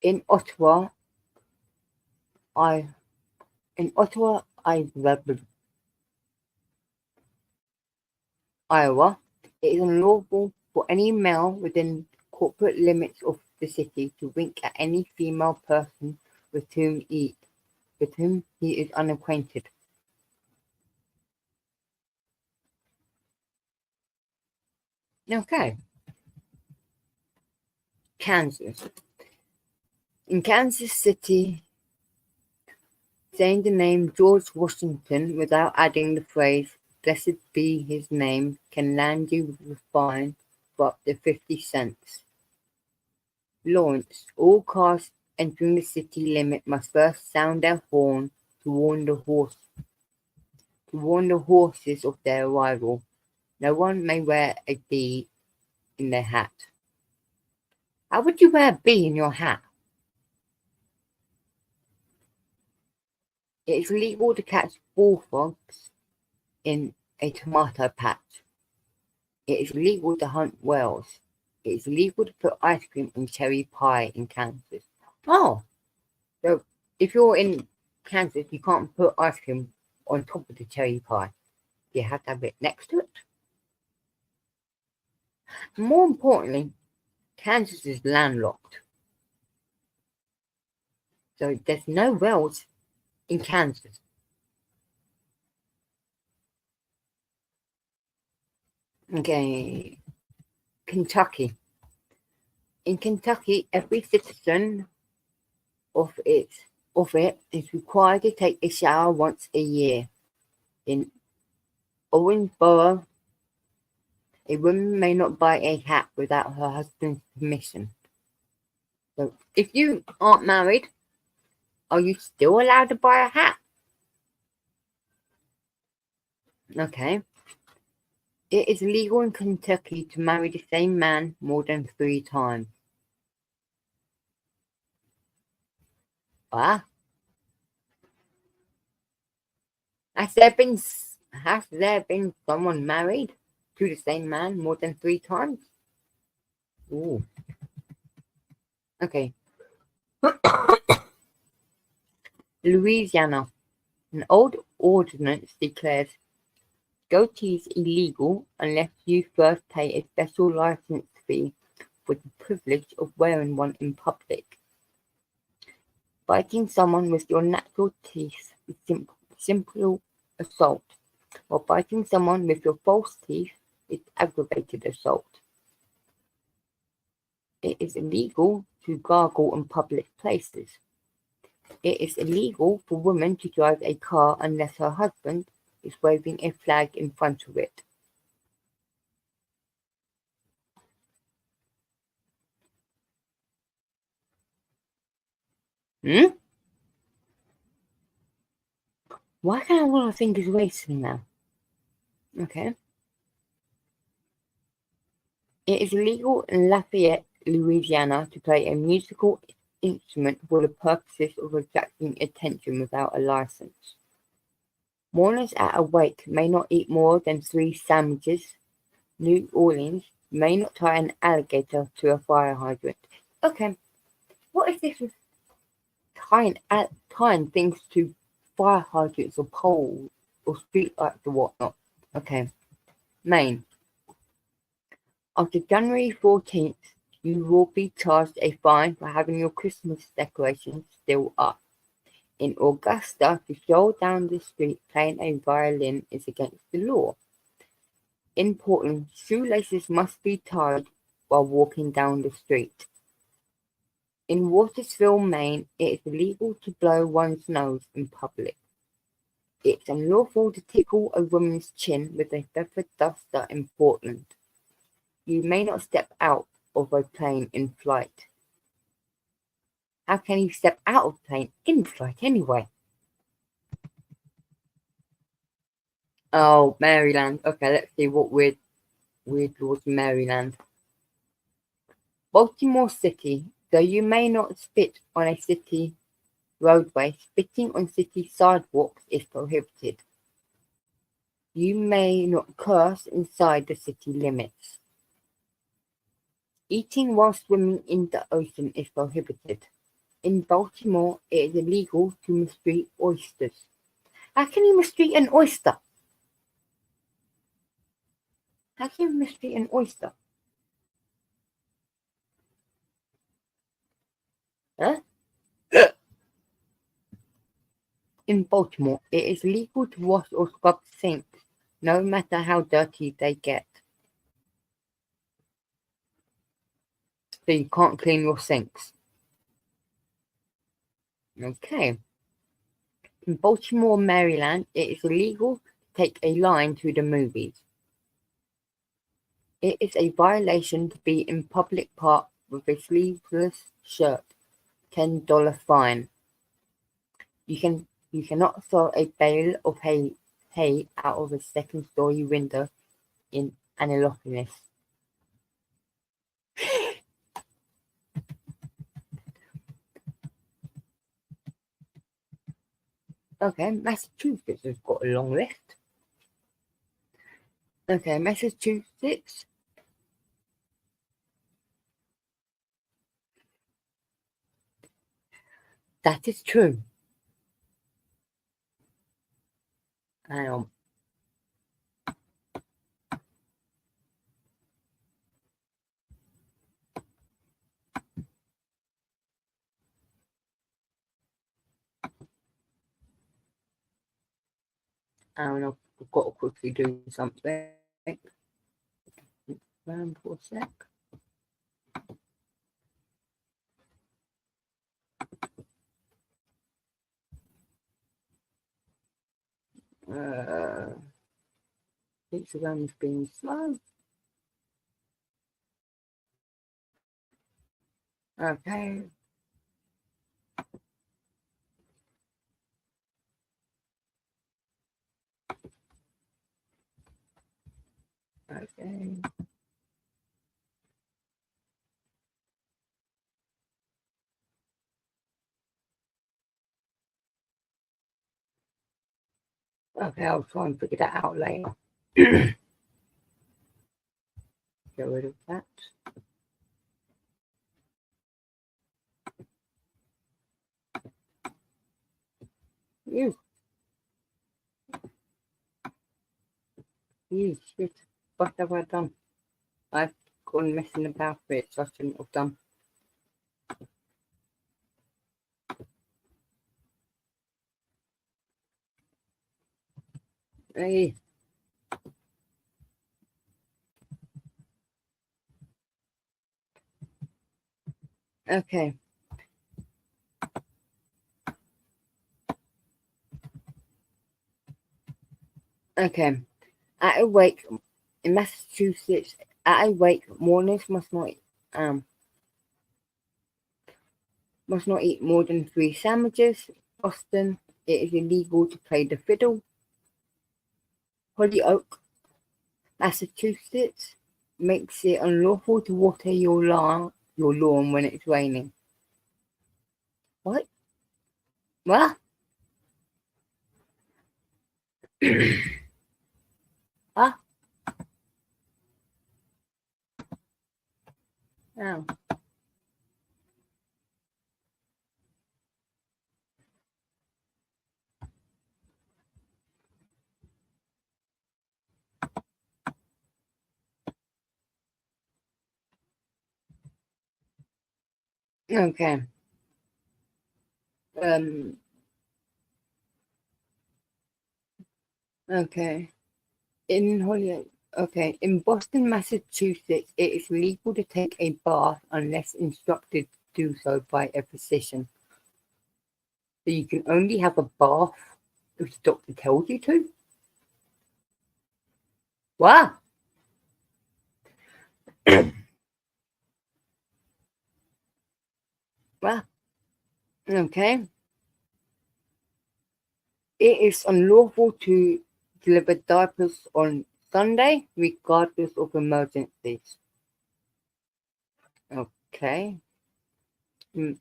In Ottawa, I Iowa, it is unlawful for any male within corporate limits of the city to wink at any female person with whom he is unacquainted. Okay. Kansas. In Kansas City, saying the name George Washington without adding the phrase "Blessed be his name" can land you with a fine for up to 50 cents. Lawrence, all cars entering the city limit must first sound their horn to warn the horses of their arrival. No one may wear a bee in their hat. How would you wear a bee in your hat? It is legal to catch bullfrogs in a tomato patch. It is illegal to hunt whales. It is illegal to put ice cream in cherry pie in Kansas. Oh, so if you're in Kansas, you can't put ice cream on top of the cherry pie. You have to have it next to it. More importantly, Kansas is landlocked. So there's no wells in Kansas. Okay, Kentucky. In Kentucky, every citizen of it is required to take a shower once a year. In Owensboro, a woman may not buy a hat without her husband's permission. So if you aren't married, are you still allowed to buy a hat? Okay. It is legal in Kentucky to marry the same man more than 3 times. Ah, has there been someone married to the same man more than 3 times? Ooh. Okay. Louisiana. An old ordinance declares goatees illegal unless you first pay a special license fee for the privilege of wearing one in public. Biting someone with your natural teeth is simple assault, while biting someone with your false teeth is aggravated assault. It is illegal to gargle in public places. It is illegal for women to drive a car unless her husband is waving a flag in front of it. Hmm? Why can't all I think is racing now? Okay. It is illegal in Lafayette, Louisiana, to play a musical instrument for the purposes of attracting attention without a license. Mourners at a wake may not eat more than 3 sandwiches. New Orleans may not tie an alligator to a fire hydrant. Okay, what is this with tying things to fire hydrants or poles or streetlights or whatnot? Okay, Maine. After January 14th, you will be charged a fine for having your Christmas decorations still up. In Augusta, to stroll down the street playing a violin is against the law. In Portland, shoelaces must be tied while walking down the street. In Watersville, Maine, it is illegal to blow one's nose in public. It's unlawful to tickle a woman's chin with a feather duster in Portland. You may not step out of a plane in flight. How can you step out of a plane in flight anyway? Oh, Maryland. Okay, let's see what weird laws in Maryland. Baltimore City. Though you may not spit on a city roadway, spitting on city sidewalks is prohibited. You may not curse inside the city limits. Eating while swimming in the ocean is prohibited. In Baltimore, it is illegal to mistreat oysters. How can you mistreat an oyster? How can you mistreat an oyster? Huh? In Baltimore, it is legal to wash or scrub sinks, no matter how dirty they get. So you can't clean your sinks. Okay. In Baltimore, Maryland, it is illegal to take a line to the movies. It is a violation to be in public park with a sleeveless shirt. $10 fine. You cannot throw a bale of hay out of a second-story window in Annapolis. Okay, Massachusetts has got a long list. Okay, Massachusetts. That is true. Um, I don't know. I've got to quickly do something. Round for a sec. Instagram's being slow. Okay. Okay. Okay, I'll try and figure that out later. Get rid of that. You shit. What have I done? I've gone messing about with it, so I shouldn't have done. Hey. Okay. Okay. At a wake in Massachusetts, at a wake, mourners um must not eat more than 3 sandwiches. Boston, it is illegal to play the fiddle. Holyoke, Massachusetts, makes it unlawful to water your lawn when it's raining. What? What? Ah, oh. Okay. Um. Okay. In Holyoke. Okay. In Boston, Massachusetts, it is legal to take a bath unless instructed to do so by a physician. So you can only have a bath if the doctor tells you to. What? What? Okay. It is unlawful to deliver diapers on Sunday, regardless of emergencies. Okay. In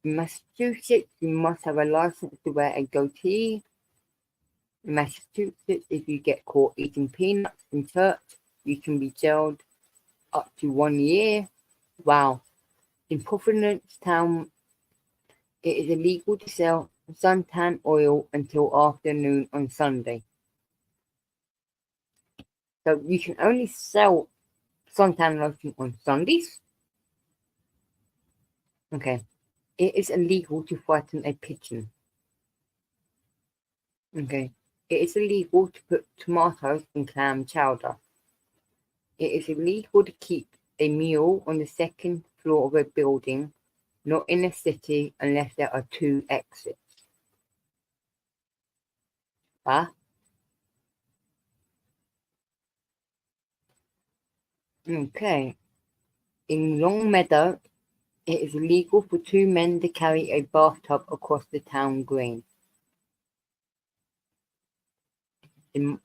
Massachusetts, you must have a license to wear a goatee. In Massachusetts, if you get caught eating peanuts in church, you can be jailed up to 1 year. Wow. In Provincetown, it is illegal to sell suntan oil until afternoon on Sunday. So you can only sell suntan lotion on Sundays? Okay. It is illegal to frighten a pigeon. Okay. It is illegal to put tomatoes in clam chowder. It is illegal to keep a mule on the second floor of a building, not in a city unless there are 2 exits. Ah, okay. In Longmeadow, it is illegal for 2 men to carry a bathtub across the town green. In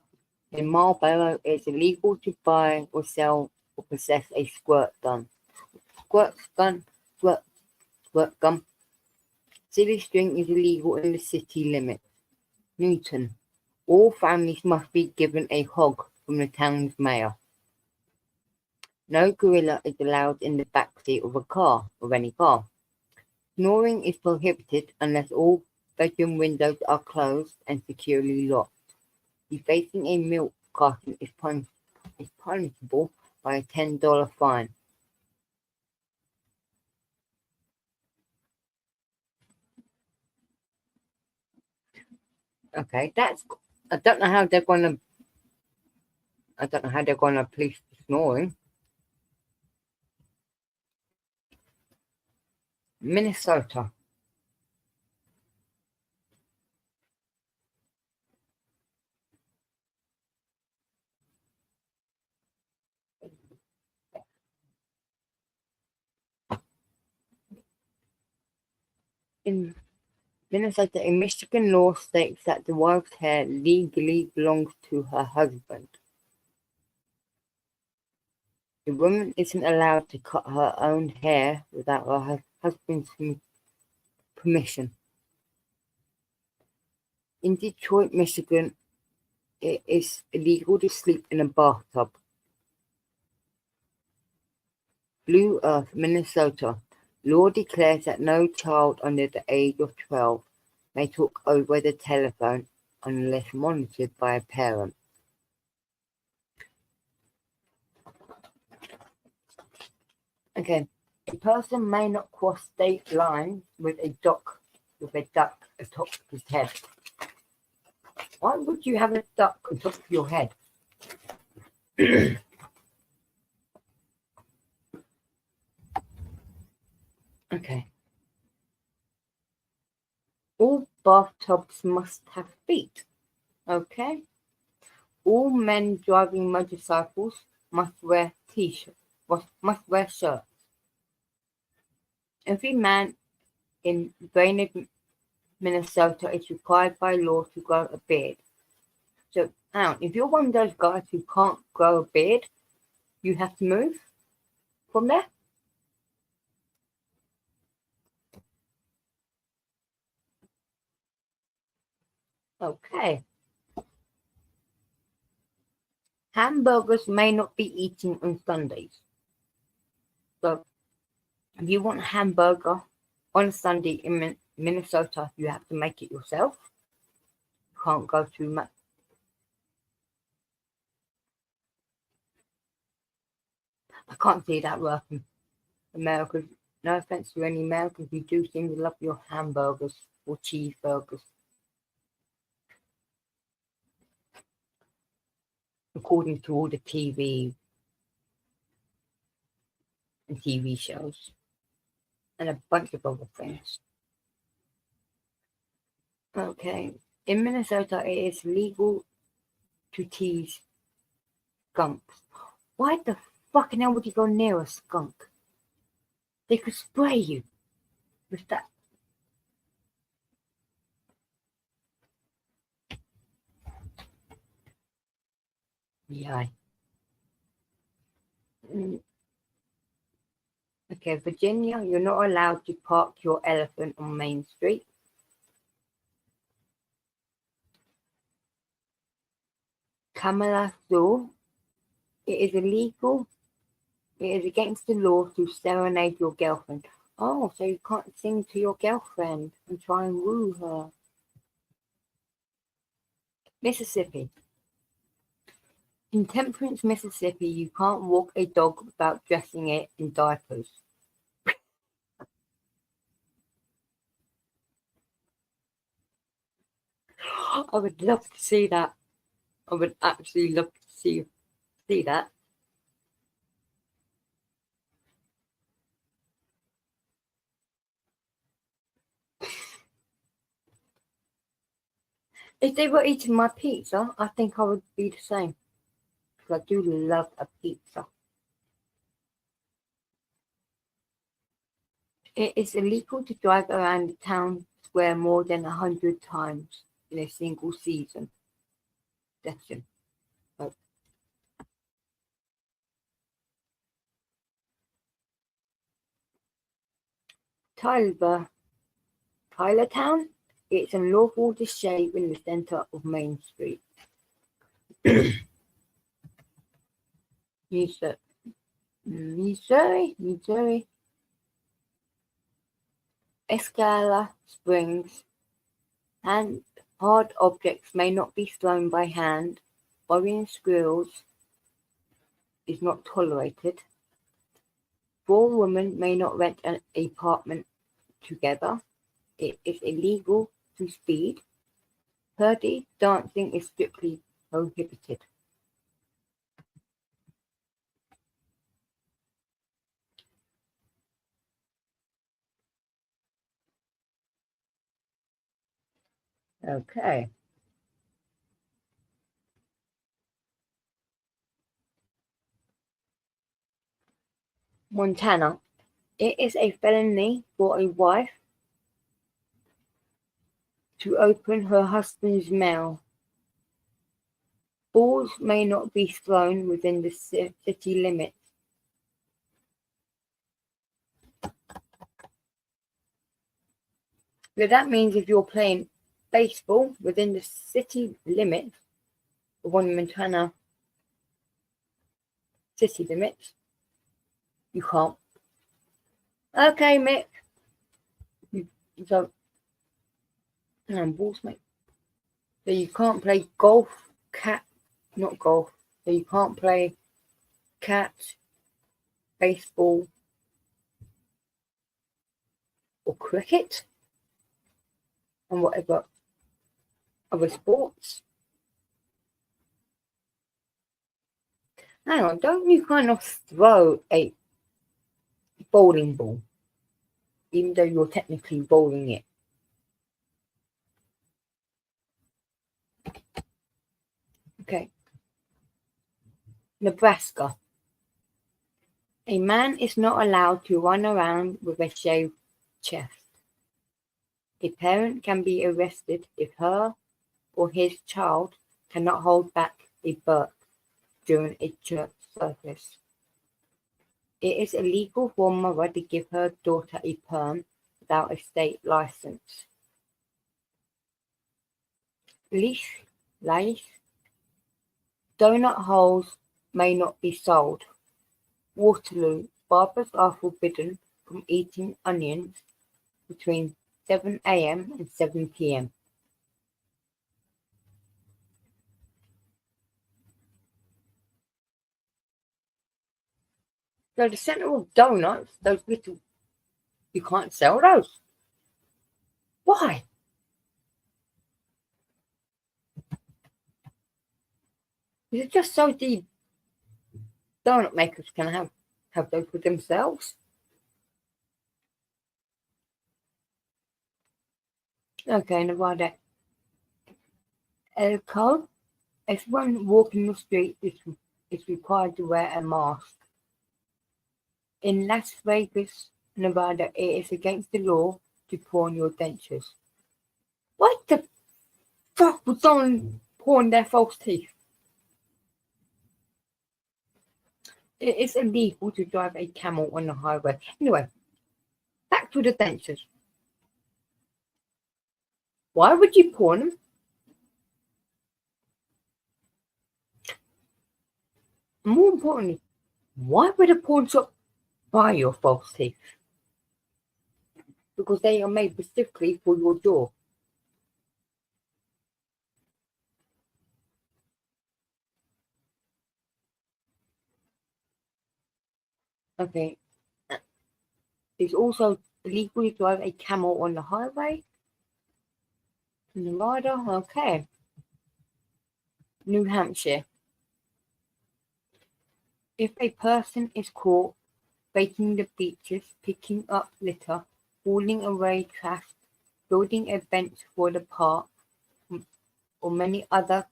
Marlborough, it is illegal to buy or sell or possess a squirt gun. Squirt gun, squirt gun. Silly string is illegal in the city limits. Newton. All families must be given a hog from the town's mayor. No gorilla is allowed in the backseat of any car. Snoring is prohibited unless all bedroom windows are closed and securely locked. Defacing a milk carton is punishable by a $10 fine. Okay, I don't know how they're gonna. I don't know how they're gonna police the snoring. Minnesota. In Minnesota, a Michigan law states that the wife's hair legally belongs to her husband. The woman isn't allowed to cut her own hair without her husband's permission. In Detroit, Michigan, it is illegal to sleep in a bathtub. Blue Earth, Minnesota. Law declares that no child under the age of 12 may talk over the telephone unless monitored by a parent. Okay, a person may not cross state lines with a duck atop his head. Why would you have a duck on top of your head? Okay. All bathtubs must have feet. Okay. All men driving motorcycles must wear t-shirts. Must wear shirts. Every man in Brainerd, Minnesota is required by law to grow a beard. So, if you're one of those guys who can't grow a beard, you have to move from there. Okay. Hamburgers may not be eaten on Sundays. So, if you want a hamburger on a Sunday in Minnesota, you have to make it yourself. You can't go to I can't see that working. Americans, no offense to any Americans, you do seem to love your hamburgers or cheeseburgers. According to all the TV and TV shows and a bunch of other things. Okay, in Minnesota, it is legal to tease skunks. Why the fucking hell would you go near a skunk? They could spray you with that. Yeah. Okay, Virginia, you're not allowed to park your elephant on Main Street. Kamala Law, it is illegal. It is against the law to serenade your girlfriend. Oh, so you can't sing to your girlfriend and try and woo her. Mississippi. In Temperance, Mississippi, you can't walk a dog without dressing it in diapers. I would love to see that. I would actually love to see that. If they were eating my pizza, I think I would be the same. Because I do love a pizza. It is illegal to drive around the town square more than 100 times in a single season. Oh. Tylertown, it's unlawful to shave in the center of Main Street. Missouri, Escala Springs, and hard objects may not be thrown by hand. Borrowing squirrels is not tolerated. 4 women may not rent an apartment together. It is illegal to speed. Party dancing is strictly prohibited. Okay. Montana. It is a felony for a wife to open her husband's mail. Balls may not be thrown within the city limits. So that means if you're playing baseball within the city limits, one Montana city limits, you can't. Okay, Mick. So, balls, mate. So you can't play golf, not golf. So you can't play catch, baseball, or cricket, and whatever other sports. Hang on, don't you kind of throw a bowling ball, even though you're technically bowling it? Okay. Nebraska. A man is not allowed to run around with a shaved chest. A parent can be arrested if her or his child cannot hold back a burp during a church service. It is illegal for a mother to give her daughter a perm without a state license. Leash. Donut holes may not be sold. Waterloo. Barbers are forbidden from eating onions between 7 a.m. and 7 p.m. So the center of donuts, those little, you can't sell those. Why? Is it just so the donut makers can have those for themselves? Okay, Nevada. Elko. Everyone walking the street is required to wear a mask. In Las Vegas, Nevada, it is against the law to pawn your dentures. What the fuck was someone pawn their false teeth? It is illegal to drive a camel on the highway. Anyway, back to the dentures. Why would you pawn them? More importantly, why would a pawn shop buy your false teeth? Because they are made specifically for your jaw. Okay. It's also illegal to drive a camel on the highway. Nevada, okay. New Hampshire. If a person is caught baking the beaches, picking up litter, hauling away trash, building a bench for the park, or many other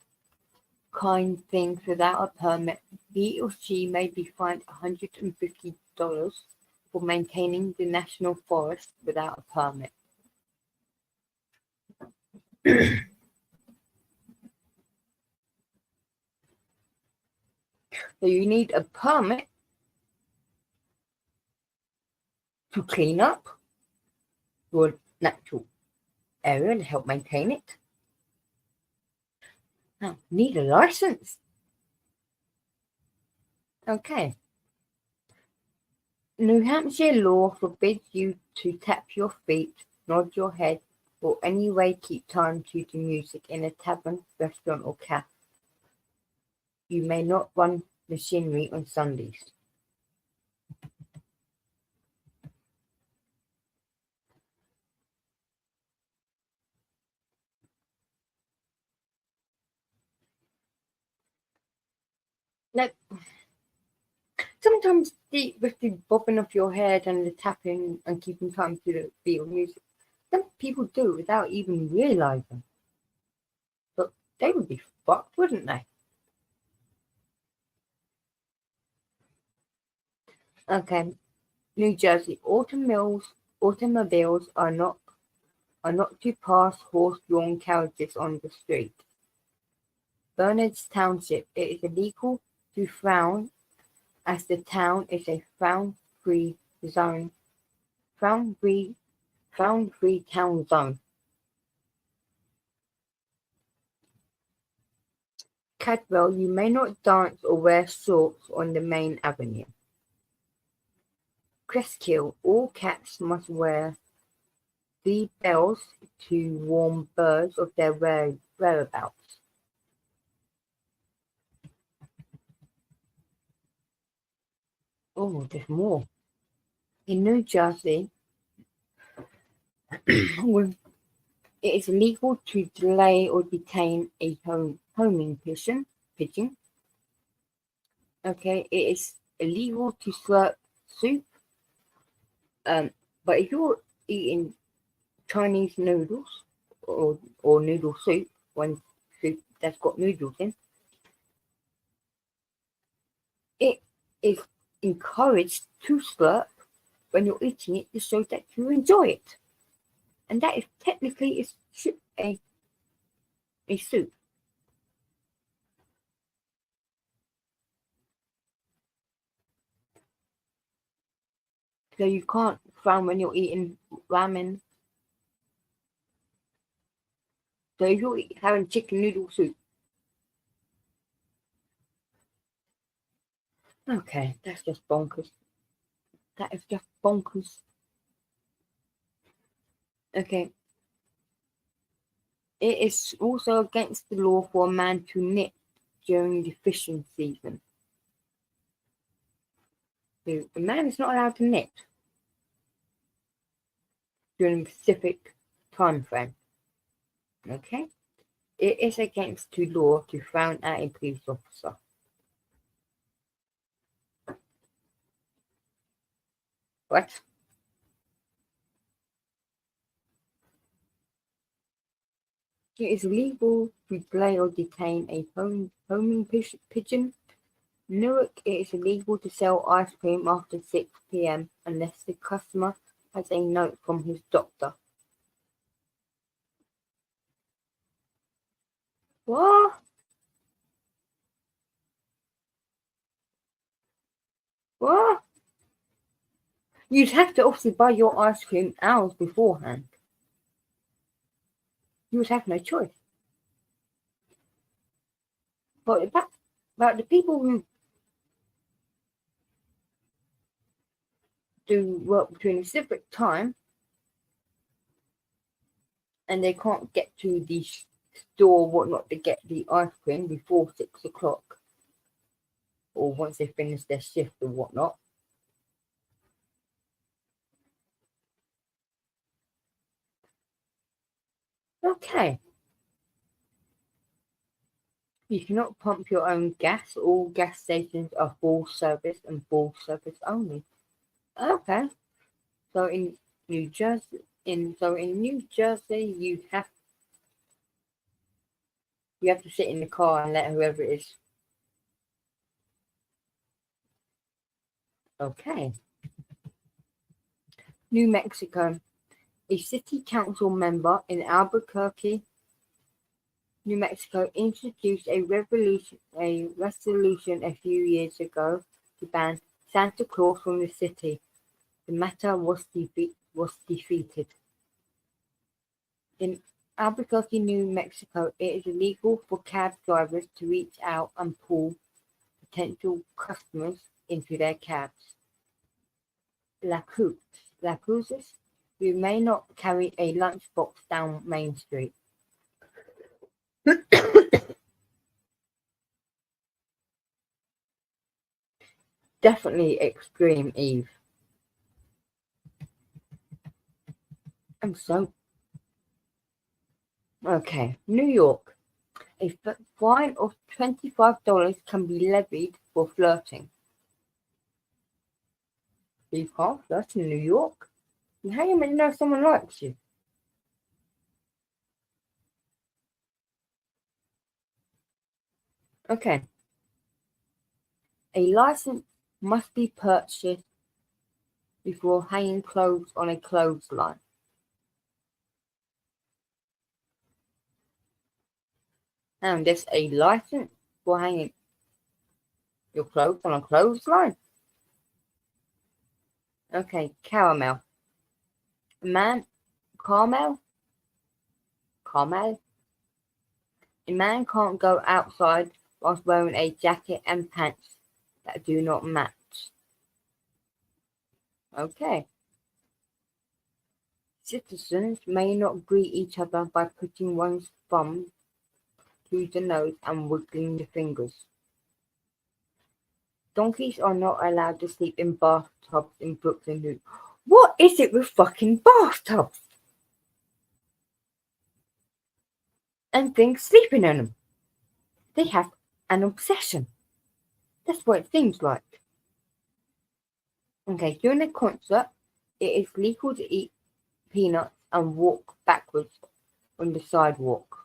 kind things without a permit, he or she may be fined $150 for maintaining the national forest without a permit. So you need a permit to clean up your natural area and help maintain it. Now, need a license. Okay. New Hampshire law forbids you to tap your feet, nod your head, or any way keep time to the music in a tavern, restaurant, or cafe. You may not run machinery on Sundays. Like sometimes with the bobbing of your head and the tapping and keeping time to the beat of music, some people do it without even realizing. But they would be fucked, wouldn't they? Okay, New Jersey automobiles are not to pass horse-drawn carriages on the street. Bernards Township, it is illegal to frown as the town is a frown-free zone. Frown-free Frown-free town zone. Cadwell, you may not dance or wear shorts on the main avenue. Crestkill, all cats must wear the bells to warn birds of their whereabouts. Oh, there's more. In New Jersey, it is illegal to delay or detain a homing pigeon. Okay, it is illegal to slurp soup. But if you're eating Chinese noodles or noodle soup, when soup that's got noodles in, it is encouraged to slurp when you're eating it to show that you enjoy it. And that is technically a soup. So you can't frown when you're eating ramen. So if you're having chicken noodle soup, okay, that's just bonkers. That is just bonkers. Okay, it is also against the law for a man to knit during the fishing season. So a man is not allowed to knit during a specific time frame. Okay? It is against the law to frown at a police officer. What? It is illegal to delay or detain a homing pigeon. Newark, it is illegal to sell ice cream after 6 p.m. unless the customer has a note from his doctor. What? What? You'd have to obviously buy your ice cream hours beforehand. You would have no choice. But about the people who do work between a specific time and they can't get to the store or whatnot to get the ice cream before 6 o'clock or once they finish their shift or whatnot. Okay. You cannot pump your own gas. All gas stations are full service and full service only. Okay. So in New Jersey, you have to sit in the car and let whoever it is. Okay. New Mexico. A city council member in Albuquerque, New Mexico, introduced a resolution a few years ago to ban Santa Claus from the city. The matter was defeated. In Albuquerque, New Mexico, it is illegal for cab drivers to reach out and pull potential customers into their cabs. Lacrouzes, you may not carry a lunchbox down Main Street. Definitely extreme, Eve. I'm so... Okay, New York. A fine of $25 can be levied for flirting. You can't flirt in New York? How you meant to know someone likes you? Okay. A license must be purchased before hanging clothes on a clothesline. And there's a license for hanging your clothes on a clothesline? Okay, caramel. Caramel? Caramel? A man can't go outside whilst wearing a jacket and pants that do not match. Okay. Citizens may not greet each other by putting one's thumb to the nose and wiggling the fingers. Donkeys are not allowed to sleep in bathtubs in Brooklyn. What is it with fucking bathtubs? And things sleeping in them. They have an obsession. That's what it seems like. Okay, during a concert, it is legal to eat peanuts and walk backwards on the sidewalk.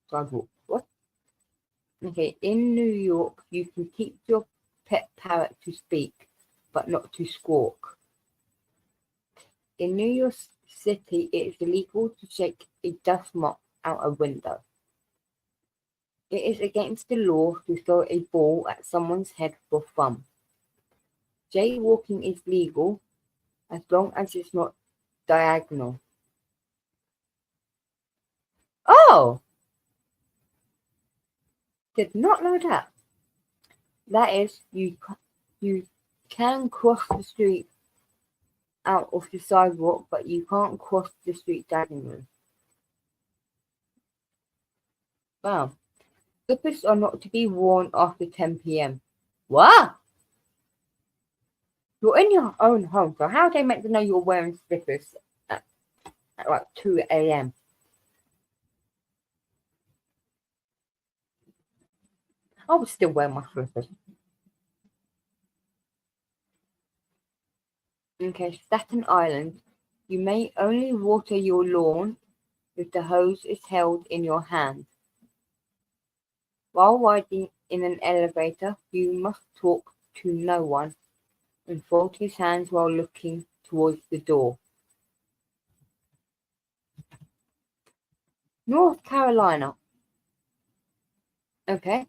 Sidewalk. What? Okay, in New York, you can teach your pet parrot to speak, but not to squawk. In New York City, it is illegal to shake a dust mop out a window. It is against the law to throw a ball at someone's head for fun. Jaywalking is legal as long as it's not diagonal. Oh! Did not know that. That is, you can cross the street out of the sidewalk, but you can't cross the street diagonally. Wow. Slippers are not to be worn after 10 p.m. What? You're in your own home, so how are they meant to know you're wearing slippers at like 2 a.m.? I would still wear my slippers. Okay, Staten Island. You may only water your lawn if the hose is held in your hand. While riding in an elevator, you must talk to no one and fold his hands while looking towards the door. North Carolina. Okay.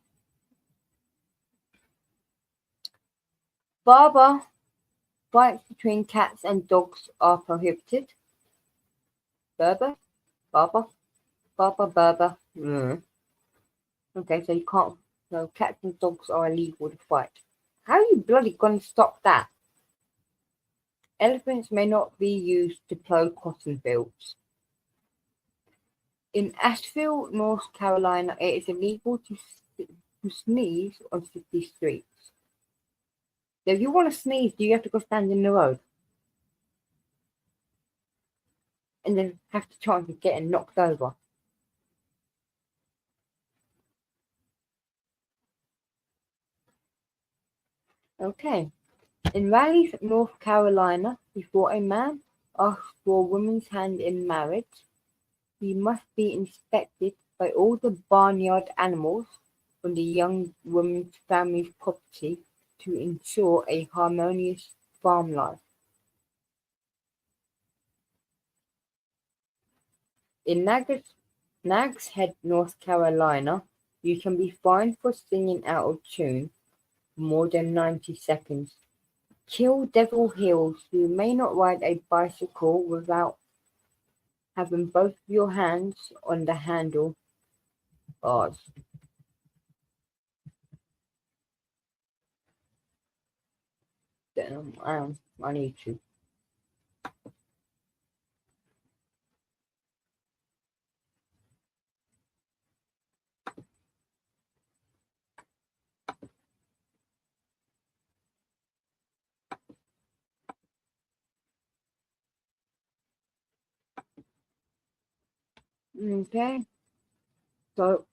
Barber fights between cats and dogs are prohibited. Berber? Barber? Berber. Okay, so you can't. So cats and dogs are illegal to fight. How are you bloody going to stop that? Elephants may not be used to plow cotton fields. In Asheville, North Carolina, it is illegal to sneeze on city streets. So if you want to sneeze, do you have to go stand in the road? And then have the chance of getting knocked over. Okay. In Raleigh, North Carolina, before a man asks for a woman's hand in marriage, he must be inspected by all the barnyard animals on the young woman's family's property to ensure a harmonious farm life. In Nags Head, North Carolina, you can be fined for singing out of tune for more than 90 seconds. Kill Devil Hills, you may not ride a bicycle without having both your hands on the handle bars. I need to. Okay, so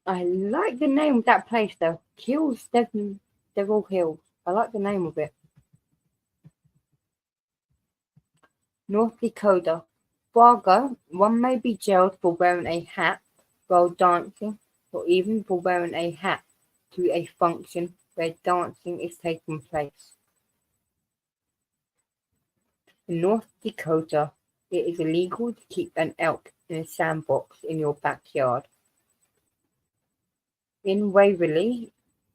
I like the name of that place though. Devil Hills. I like the name of it. North Dakota. Fargo. One may be jailed for wearing a hat while dancing, or even for wearing a hat to a function where dancing is taking place. In North Dakota, it is illegal to keep an elk in a sandbox in your backyard. In Waverly,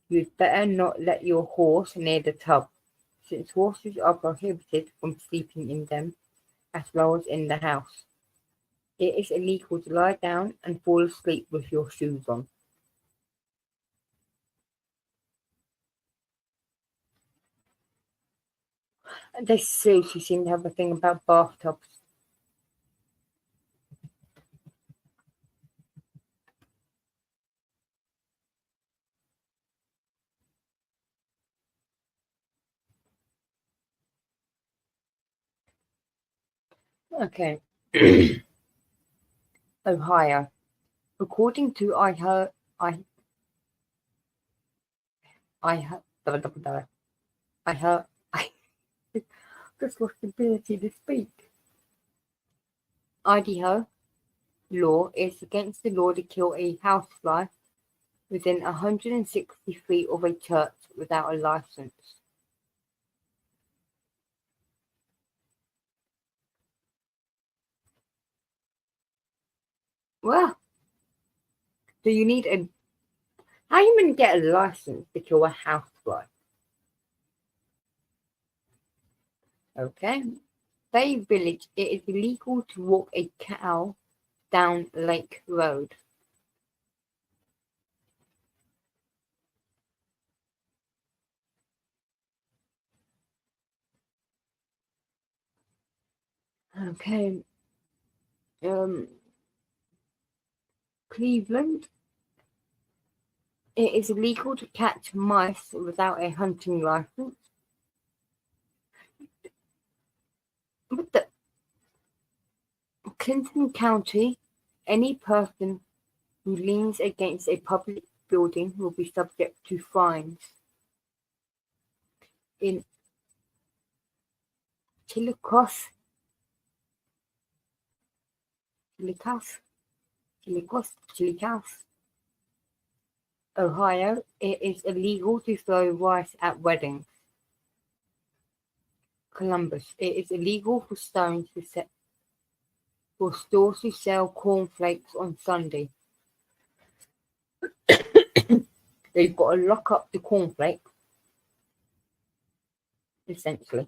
you'd better not let your horse near the tub, since horses are prohibited from sleeping in them, as well as in the house. It is illegal to lie down and fall asleep with your shoes on. They seriously seem to have a thing about bathtubs. Okay. Ohio. According to I heard, I heard, I just lost the ability to speak. Idaho law is against the law to kill a housefly within 160 feet of a church without a license. Well, do you need a? How are you going to get a license to kill a housefly? Okay. Bay Village. It is illegal to walk a cow down Lake Road. Okay. Cleveland. It is illegal to catch mice without a hunting license. With the Clinton County, any person who leans against a public building will be subject to fines. In Chillicothe, Ohio, it is illegal to throw rice at weddings. Columbus, it is illegal for stores to sell cornflakes on Sunday. They've got to lock up the cornflakes, essentially.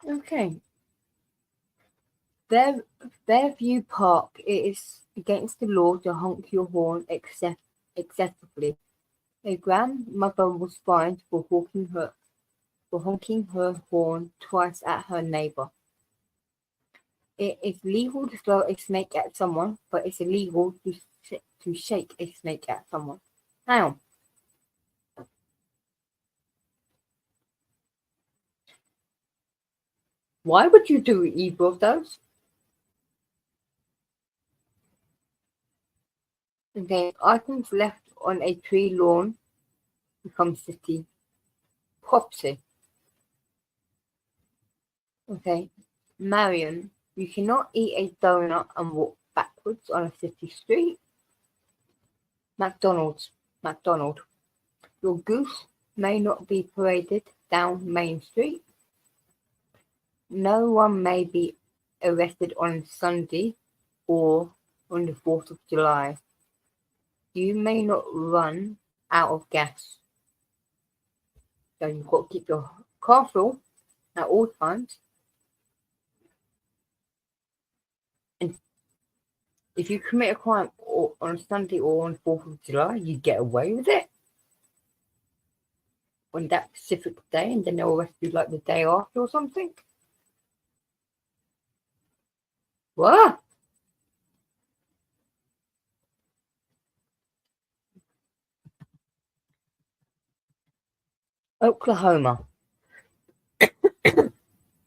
Okay. Fairview Park, it is against the law to honk your horn excessively. A grandmother was fined for honking her horn twice at her neighbor. It is legal to throw a snake at someone, but it's illegal to shake a snake at someone. Now, why would you do either of those? Okay, items left on a tree lawn become city property. Okay, Marion, you cannot eat a donut and walk backwards on a city street. McDonald, your goose may not be paraded down Main Street. No one may be arrested on Sunday or on the 4th of July. You may not run out of gas. So you've got to keep your car full at all times. And if you commit a crime or on a Sunday or on 4th of July, you get away with it on that specific day, and then they'll arrest you like the day after or something. What? Oklahoma.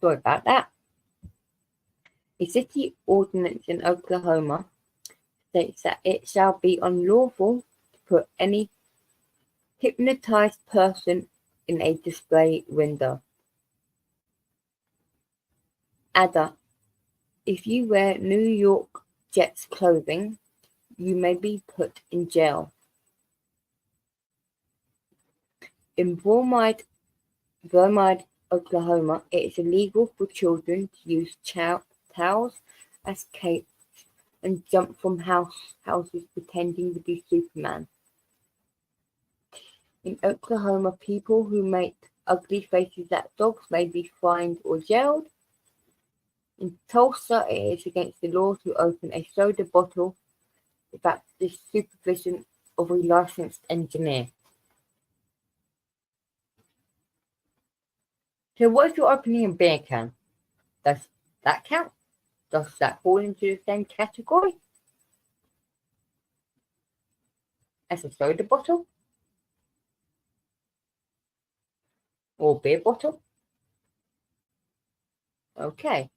Sorry about that. A city ordinance in Oklahoma states that it shall be unlawful to put any hypnotized person in a display window. Ada, if you wear New York Jets clothing, you may be put in jail. In Vermide, Oklahoma, it is illegal for children to use towels as capes and jump from houses pretending to be Superman. In Oklahoma, people who make ugly faces at dogs may be fined or jailed. In Tulsa, it is against the law to open a soda bottle without the supervision of a licensed engineer. So what if you're opening a beer can? Does that count? Does that fall into the same category as a soda bottle or beer bottle? Okay.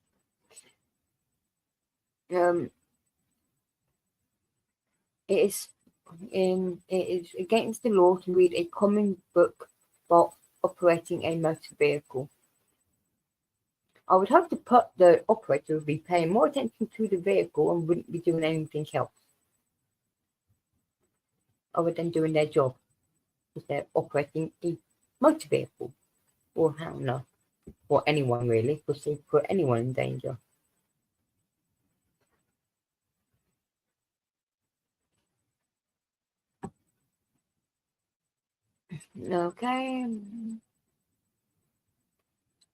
It is against the law to read a common book while operating a motor vehicle. I would hope the operator would be paying more attention to the vehicle and wouldn't be doing anything else other than doing their job if they're operating a motor vehicle. Or I don't know. Or anyone really, because they put anyone in danger. Okay.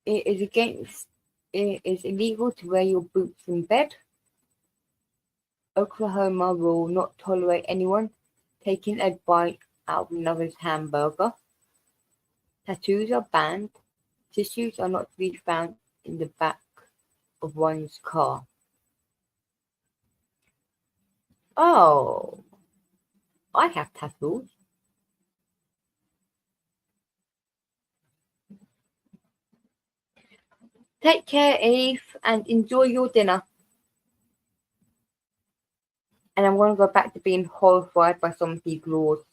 It is illegal to wear your boots in bed. Oklahoma will not tolerate anyone taking a bite out of another's hamburger. Tattoos are banned. Tissues are not to be found in the back of one's car. Oh, I have tattoos. Take care, Eve, and enjoy your dinner. And I'm going to go back to being horrified by some of these laws.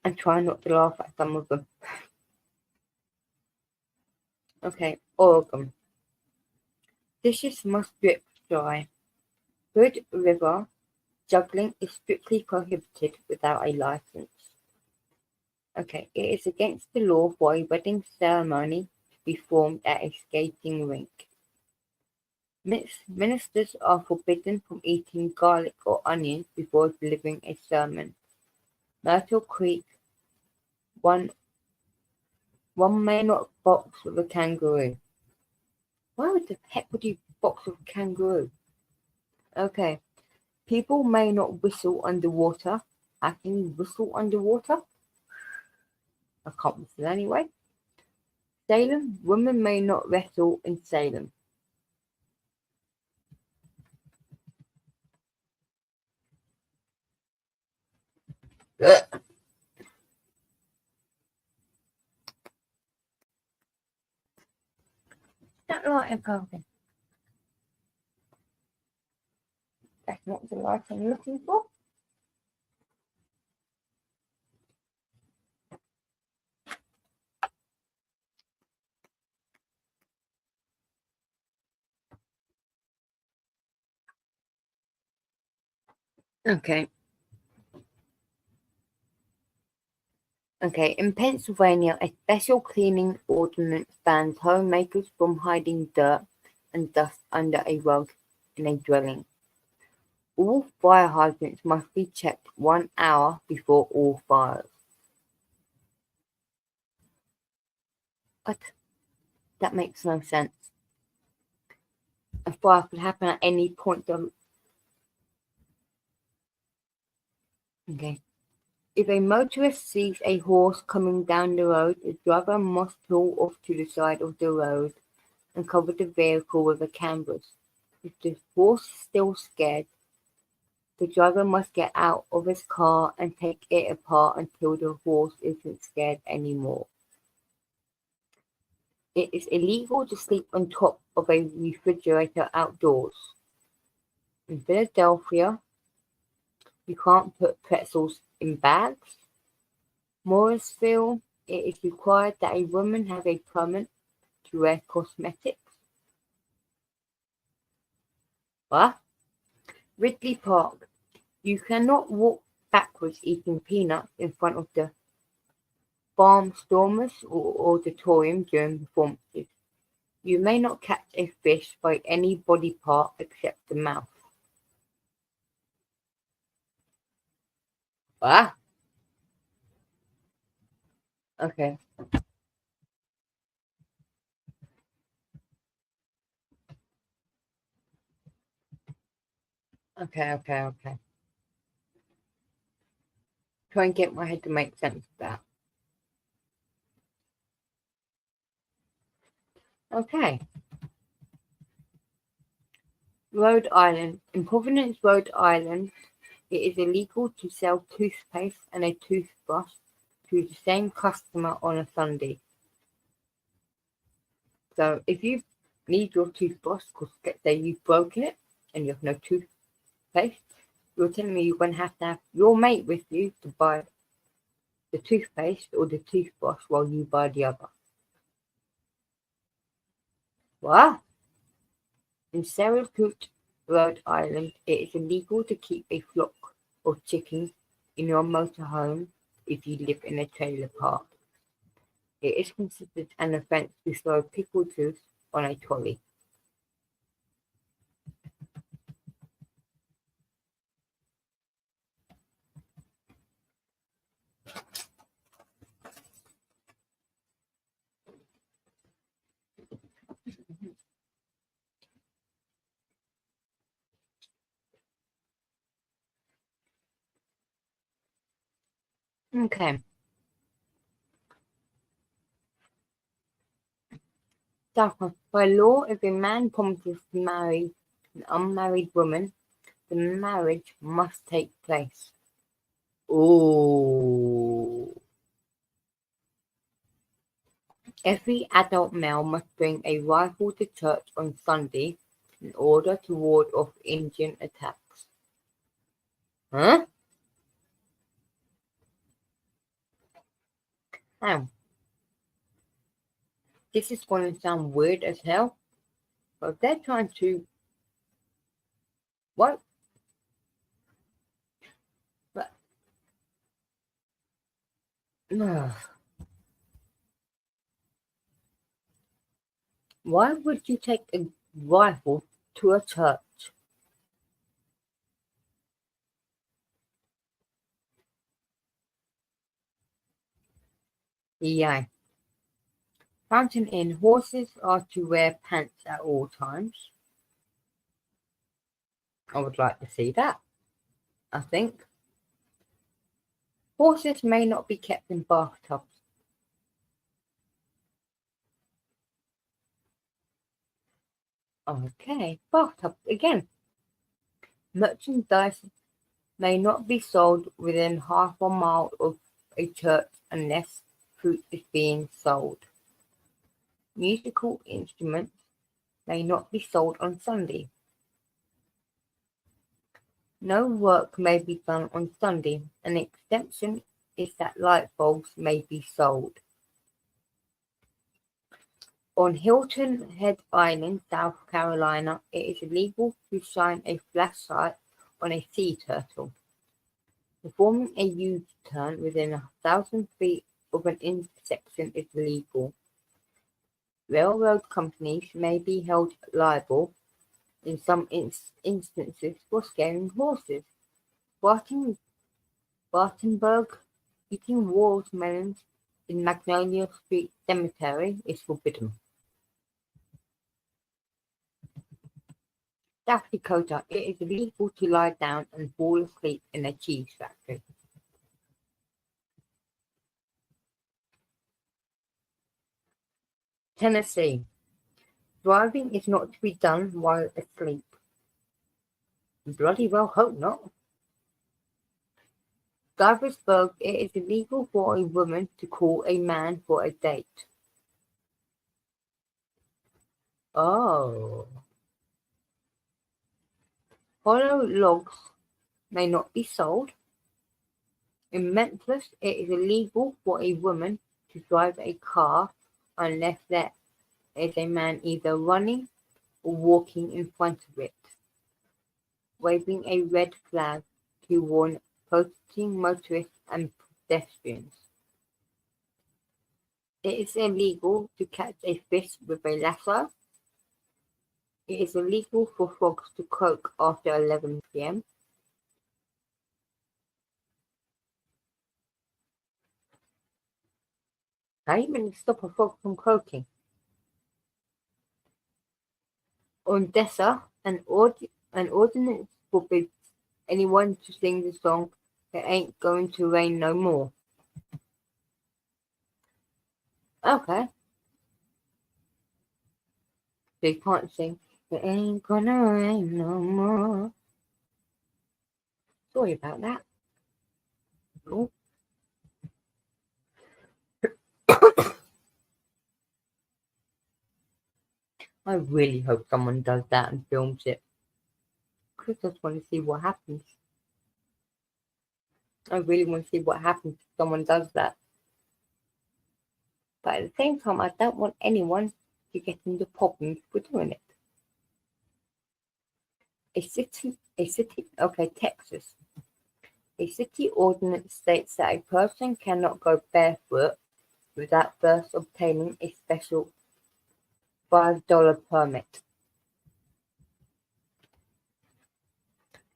And try not to laugh at some of them. Okay, Oregon. Dishes must drip dry. Hood River juggling is strictly prohibited without a license. Okay, it is against the law for a wedding ceremony to be performed at a skating rink. Ministers are forbidden from eating garlic or onions before delivering a sermon. Myrtle Creek, one may not box with a kangaroo. Why the heck would you box with a kangaroo? Okay. People may not whistle underwater. How can you whistle underwater? I can't whistle anyway. Salem, women may not wrestle in Salem. Ugh. That light I'm carving. That's not the light I'm looking for. Okay. Okay, in Pennsylvania, a special cleaning ordinance bans homemakers from hiding dirt and dust under a rug in a dwelling. All fire hydrants must be checked 1 hour before all fires. What? That makes no sense. A fire could happen at any point Okay. If a motorist sees a horse coming down the road, the driver must pull off to the side of the road and cover the vehicle with a canvas. If the horse is still scared, the driver must get out of his car and take it apart until the horse isn't scared anymore. It is illegal to sleep on top of a refrigerator outdoors. In Philadelphia, you can't put pretzels in bags. Morrisville, it is required that a woman have a permit to wear cosmetics. What? Ridley Park, you cannot walk backwards eating peanuts in front of the Barnstormers or auditorium during performances. You may not catch a fish by any body part except the mouth. Ah, okay, okay. Try and get my head to make sense of that. Okay. Rhode Island. In Providence, Rhode Island, it is illegal to sell toothpaste and a toothbrush to the same customer on a Sunday. So if you need your toothbrush, because say you've broken it and you have no toothpaste, you're telling me you're going to have your mate with you to buy the toothpaste or the toothbrush while you buy the other. What? In Sarasota, Rhode Island, it is illegal to keep a flock of chickens in your motorhome if you live in a trailer park. It is considered an offence to throw pickle juice on a trolley. Okay. So, by law, if a man promises to marry an unmarried woman, the marriage must take place. Oh. Every adult male must bring a rifle to church on Sunday in order to ward off Indian attacks. Huh? Now, this is going to sound weird as hell, but they're trying to. What? But, why would you take a rifle to a church? Yeah. Fountain Inn horses are to wear pants at all times. I would like to see that, I think. Horses may not be kept in bathtubs. Okay, bathtubs again. Merchandise may not be sold within half a mile of a church unless fruit is being sold. Musical instruments may not be sold on Sunday. No work may be done on Sunday. An exception is that light bulbs may be sold. On Hilton Head Island, South Carolina, it is illegal to shine a flashlight on a sea turtle. Performing a U-turn within 1,000 feet of an intersection is illegal. Railroad companies may be held liable in some instances for scaring horses. Spartanburg, eating watermelons in Magnolia Street Cemetery is forbidden. South Dakota, it is illegal to lie down and fall asleep in a cheese factory. Tennessee. Driving is not to be done while asleep. Bloody well hope not. Gaithersburg, it is illegal for a woman to call a man for a date. Oh. Hollow logs may not be sold. In Memphis, it is illegal for a woman to drive a car unless there is a man either running or walking in front of it, waving a red flag to warn protesting motorists and pedestrians. It is illegal to catch a fish with a lasso. It is illegal for frogs to croak after 11 p.m. How are you going to stop a frog from croaking? Odessa, an ordinance forbids anyone to sing the song "It Ain't Going to Rain No More." Okay, so you can't sing "It Ain't Gonna Rain No More." Sorry about that. Oh. I really hope someone does that and films it. Because I just want to see what happens. I really want to see what happens if someone does that. But at the same time, I don't want anyone to get into problems for doing it. Texas. A city ordinance states that a person cannot go barefoot without first obtaining a special $5 permit.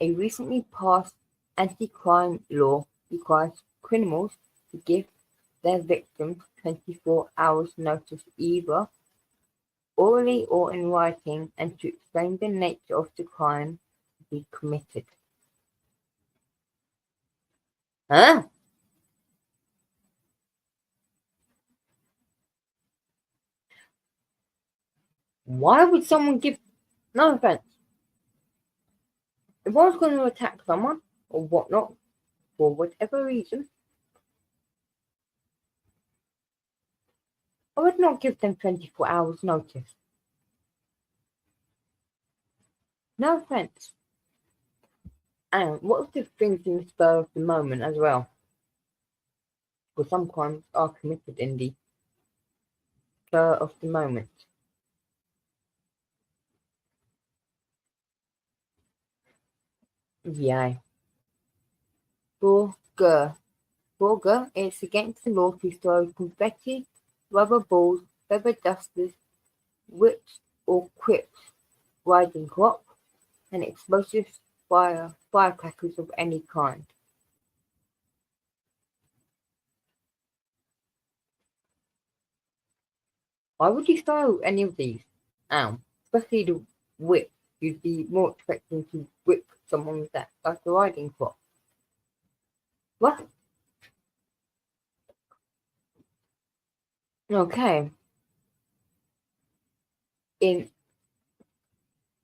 A recently passed anti-crime law requires criminals to give their victims 24 hours notice either orally or in writing and to explain the nature of the crime to be committed. Huh? Why would someone give... No offense. If I was going to attack someone or whatnot, for whatever reason, I would not give them 24 hours notice. No offense. And what if the things in the spur of the moment as well? Because some crimes are committed in the spur of the moment. Yeah. Burger. It's against the law to throw confetti, rubber balls, feather dusters, whips or quips, riding crop, and explosives, firecrackers of any kind. Why would you throw any of these? Especially the whip. You'd be more expecting to whip someone with that, like a riding crop. What? Okay. In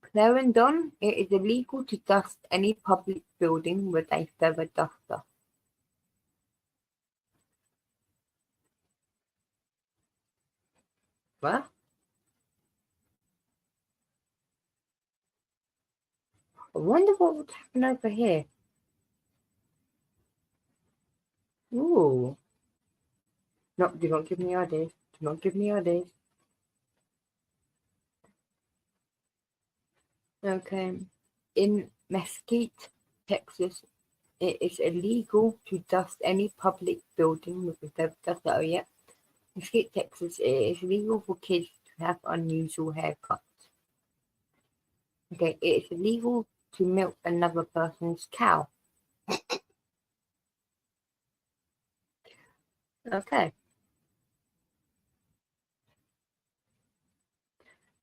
Clarendon, it is illegal to dust any public building with a feather duster. What? I wonder what would happen over here. Ooh. No, do not give me ideas. Do not give me ideas. Okay. In Mesquite, Texas, it is illegal to dust any public building with a feather duster. Oh, yeah. Mesquite, Texas, it is illegal for kids to have unusual haircuts. Okay, it is illegal to milk another person's cow. Okay.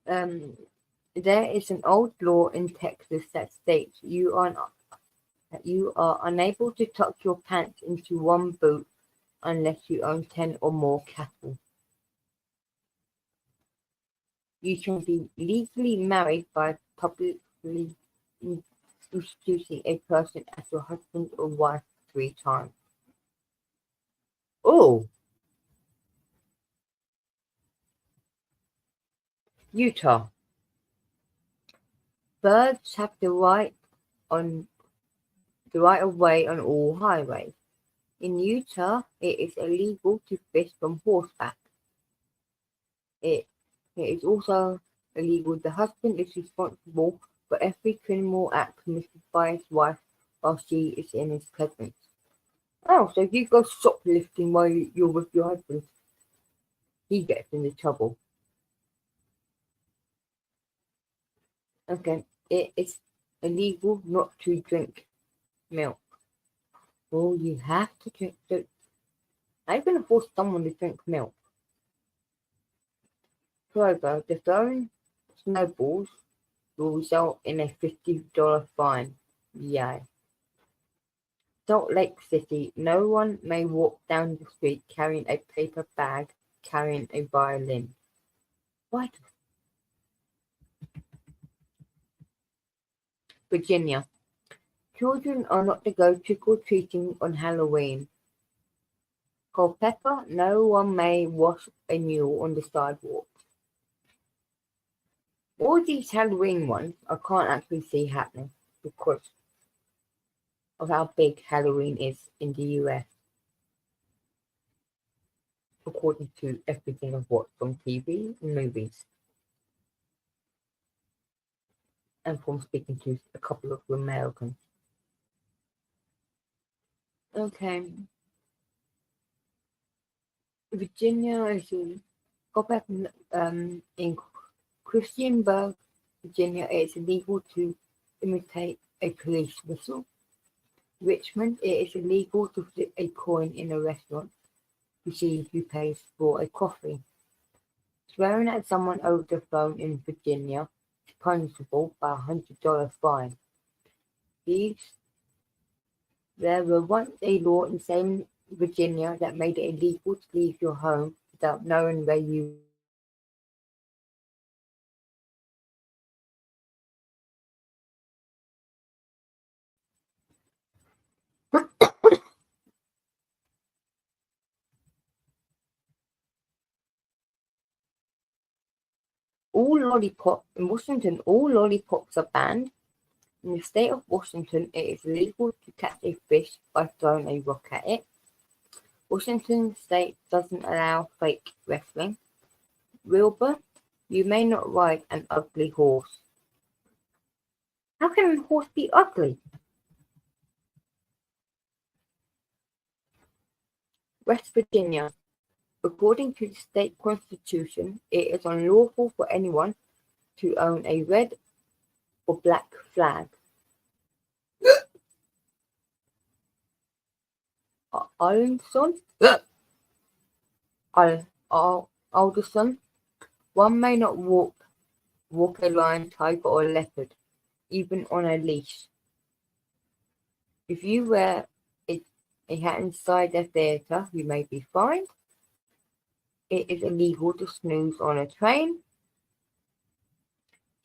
There is an old law in Texas that states you are unable to tuck your pants into one boot unless you own 10 or more cattle. You can be legally married by publicly introducing a person as your husband or wife 3 times. Oh, Utah. Birds have on the right of way on all highways. In Utah, it is illegal to fish from horseback. It is also illegal. The husband is responsible for every criminal act committed by his wife while she is in his presence. Oh, so if you go shoplifting while you're with your husband, he gets into trouble. Okay, it is illegal not to drink milk. Well, you have to drink. So, I'm going to force someone to drink milk. However, the throwing snowballs will result in a $50 fine. Yay. Salt Lake City, no one may walk down the street carrying a paper bag, carrying a violin. What? Virginia. Children are not to go trick-or-treating on Halloween. Culpeper, no one may wash a mule on the sidewalk. All these Halloween ones I can't actually see happening because of how big Halloween is in the US, according to everything I've watched on TV and movies, and from speaking to a couple of Americans. Okay. Virginia is in Christiansburg, Virginia. It's illegal to imitate a police whistle. Richmond, it is illegal to flip a coin in a restaurant to see who pays for a coffee. Swearing at someone over the phone in Virginia is punishable by $100 fine. There were once a law in same Virginia that made it illegal to leave your home without knowing where you in Washington, all lollipops are banned. In the state of Washington, it is illegal to catch a fish by throwing a rock at it. Washington state doesn't allow fake wrestling. Wilbur, you may not ride an ugly horse. How can a horse be ugly? West Virginia. According to the state constitution, it is unlawful for anyone to own a red or black flag. Alderson, one may not walk a lion, tiger, or leopard, even on a leash. If you wear a hat inside the theatre, you may be fined. It is illegal to snooze on a train.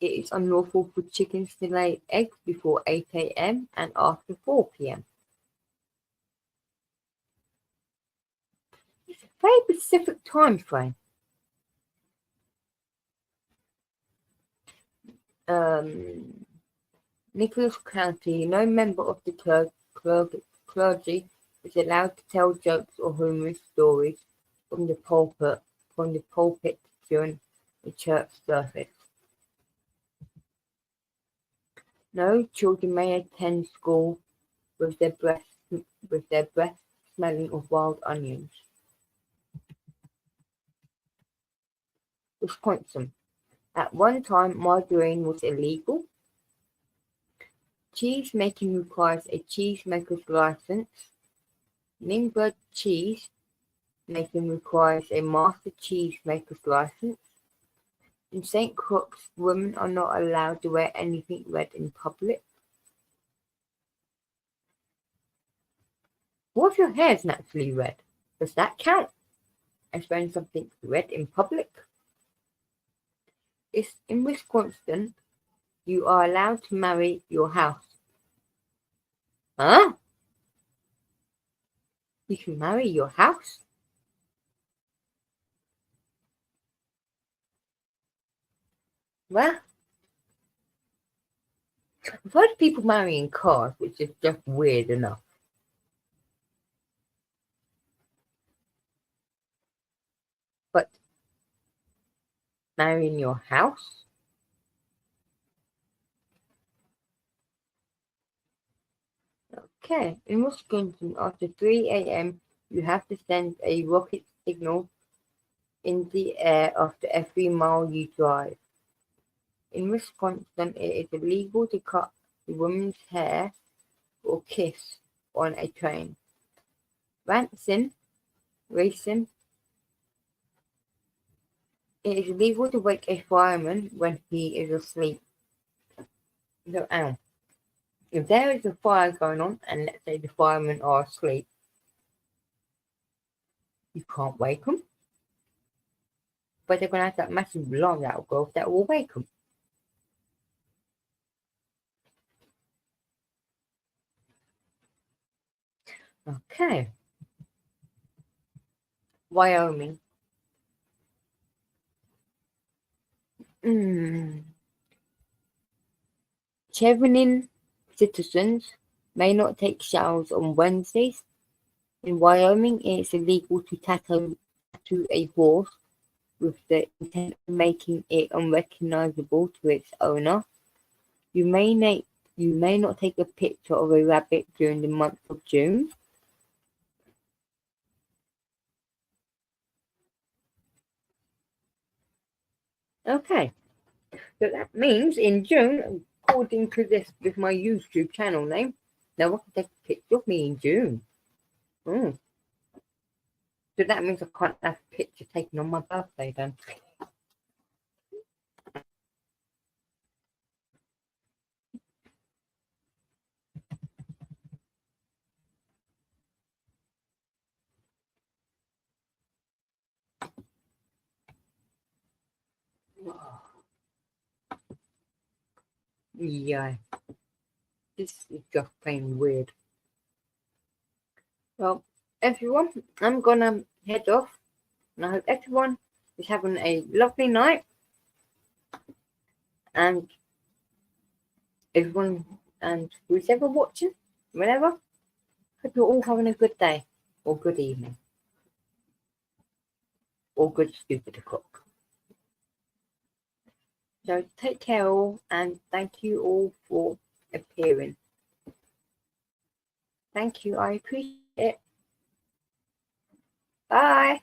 It is unlawful for chickens to lay eggs before 8 a.m. and after 4 p.m. It's a very specific time frame. Nicholas County, no member of the clergy is allowed to tell jokes or humorous stories from the pulpit during a church service. No children may attend school with their breath smelling of wild onions. Wisconsin. At one time, margarine was illegal. Cheese making requires a cheesemaker's license. Limburg cheese making requires a master cheesemaker's license. In St. Croix, women are not allowed to wear anything red in public. What if your hair is naturally red? Does that count as wearing something red in public? It's in Wisconsin, you are allowed to marry your house. Huh? You can marry your house? Well, I've heard of people marrying cars, which is just weird enough. But marrying your house? Okay, in Wisconsin, after 3 a.m., you have to send a rocket signal in the air after every mile you drive. In Wisconsin, it is illegal to cut a woman's hair or kiss on a train. Racing, it is illegal to wake a fireman when he is asleep. So, if there is a fire going on, and let's say the firemen are asleep, you can't wake them, but they're going to have that massive alarm that will go off that will wake them. Okay. Wyoming. Chevening citizens may not take showers on Wednesdays. In Wyoming, it is illegal to tattoo a horse with the intent of making it unrecognizable to its owner. You may not take a picture of a rabbit during the month of June. Okay, so that means in June, according to this with my YouTube channel name, no one can take a picture of me in June. So that means I can't have a picture taken on my birthday then. Yeah, this is just plain weird. Well, everyone, I'm gonna head off, and I hope everyone is having a lovely night, and everyone, and who's ever watching, whenever, hope you're all having a good day, or good evening, or good stupid o'clock. So take care all, and thank you all for appearing. Thank you, I appreciate it. Bye.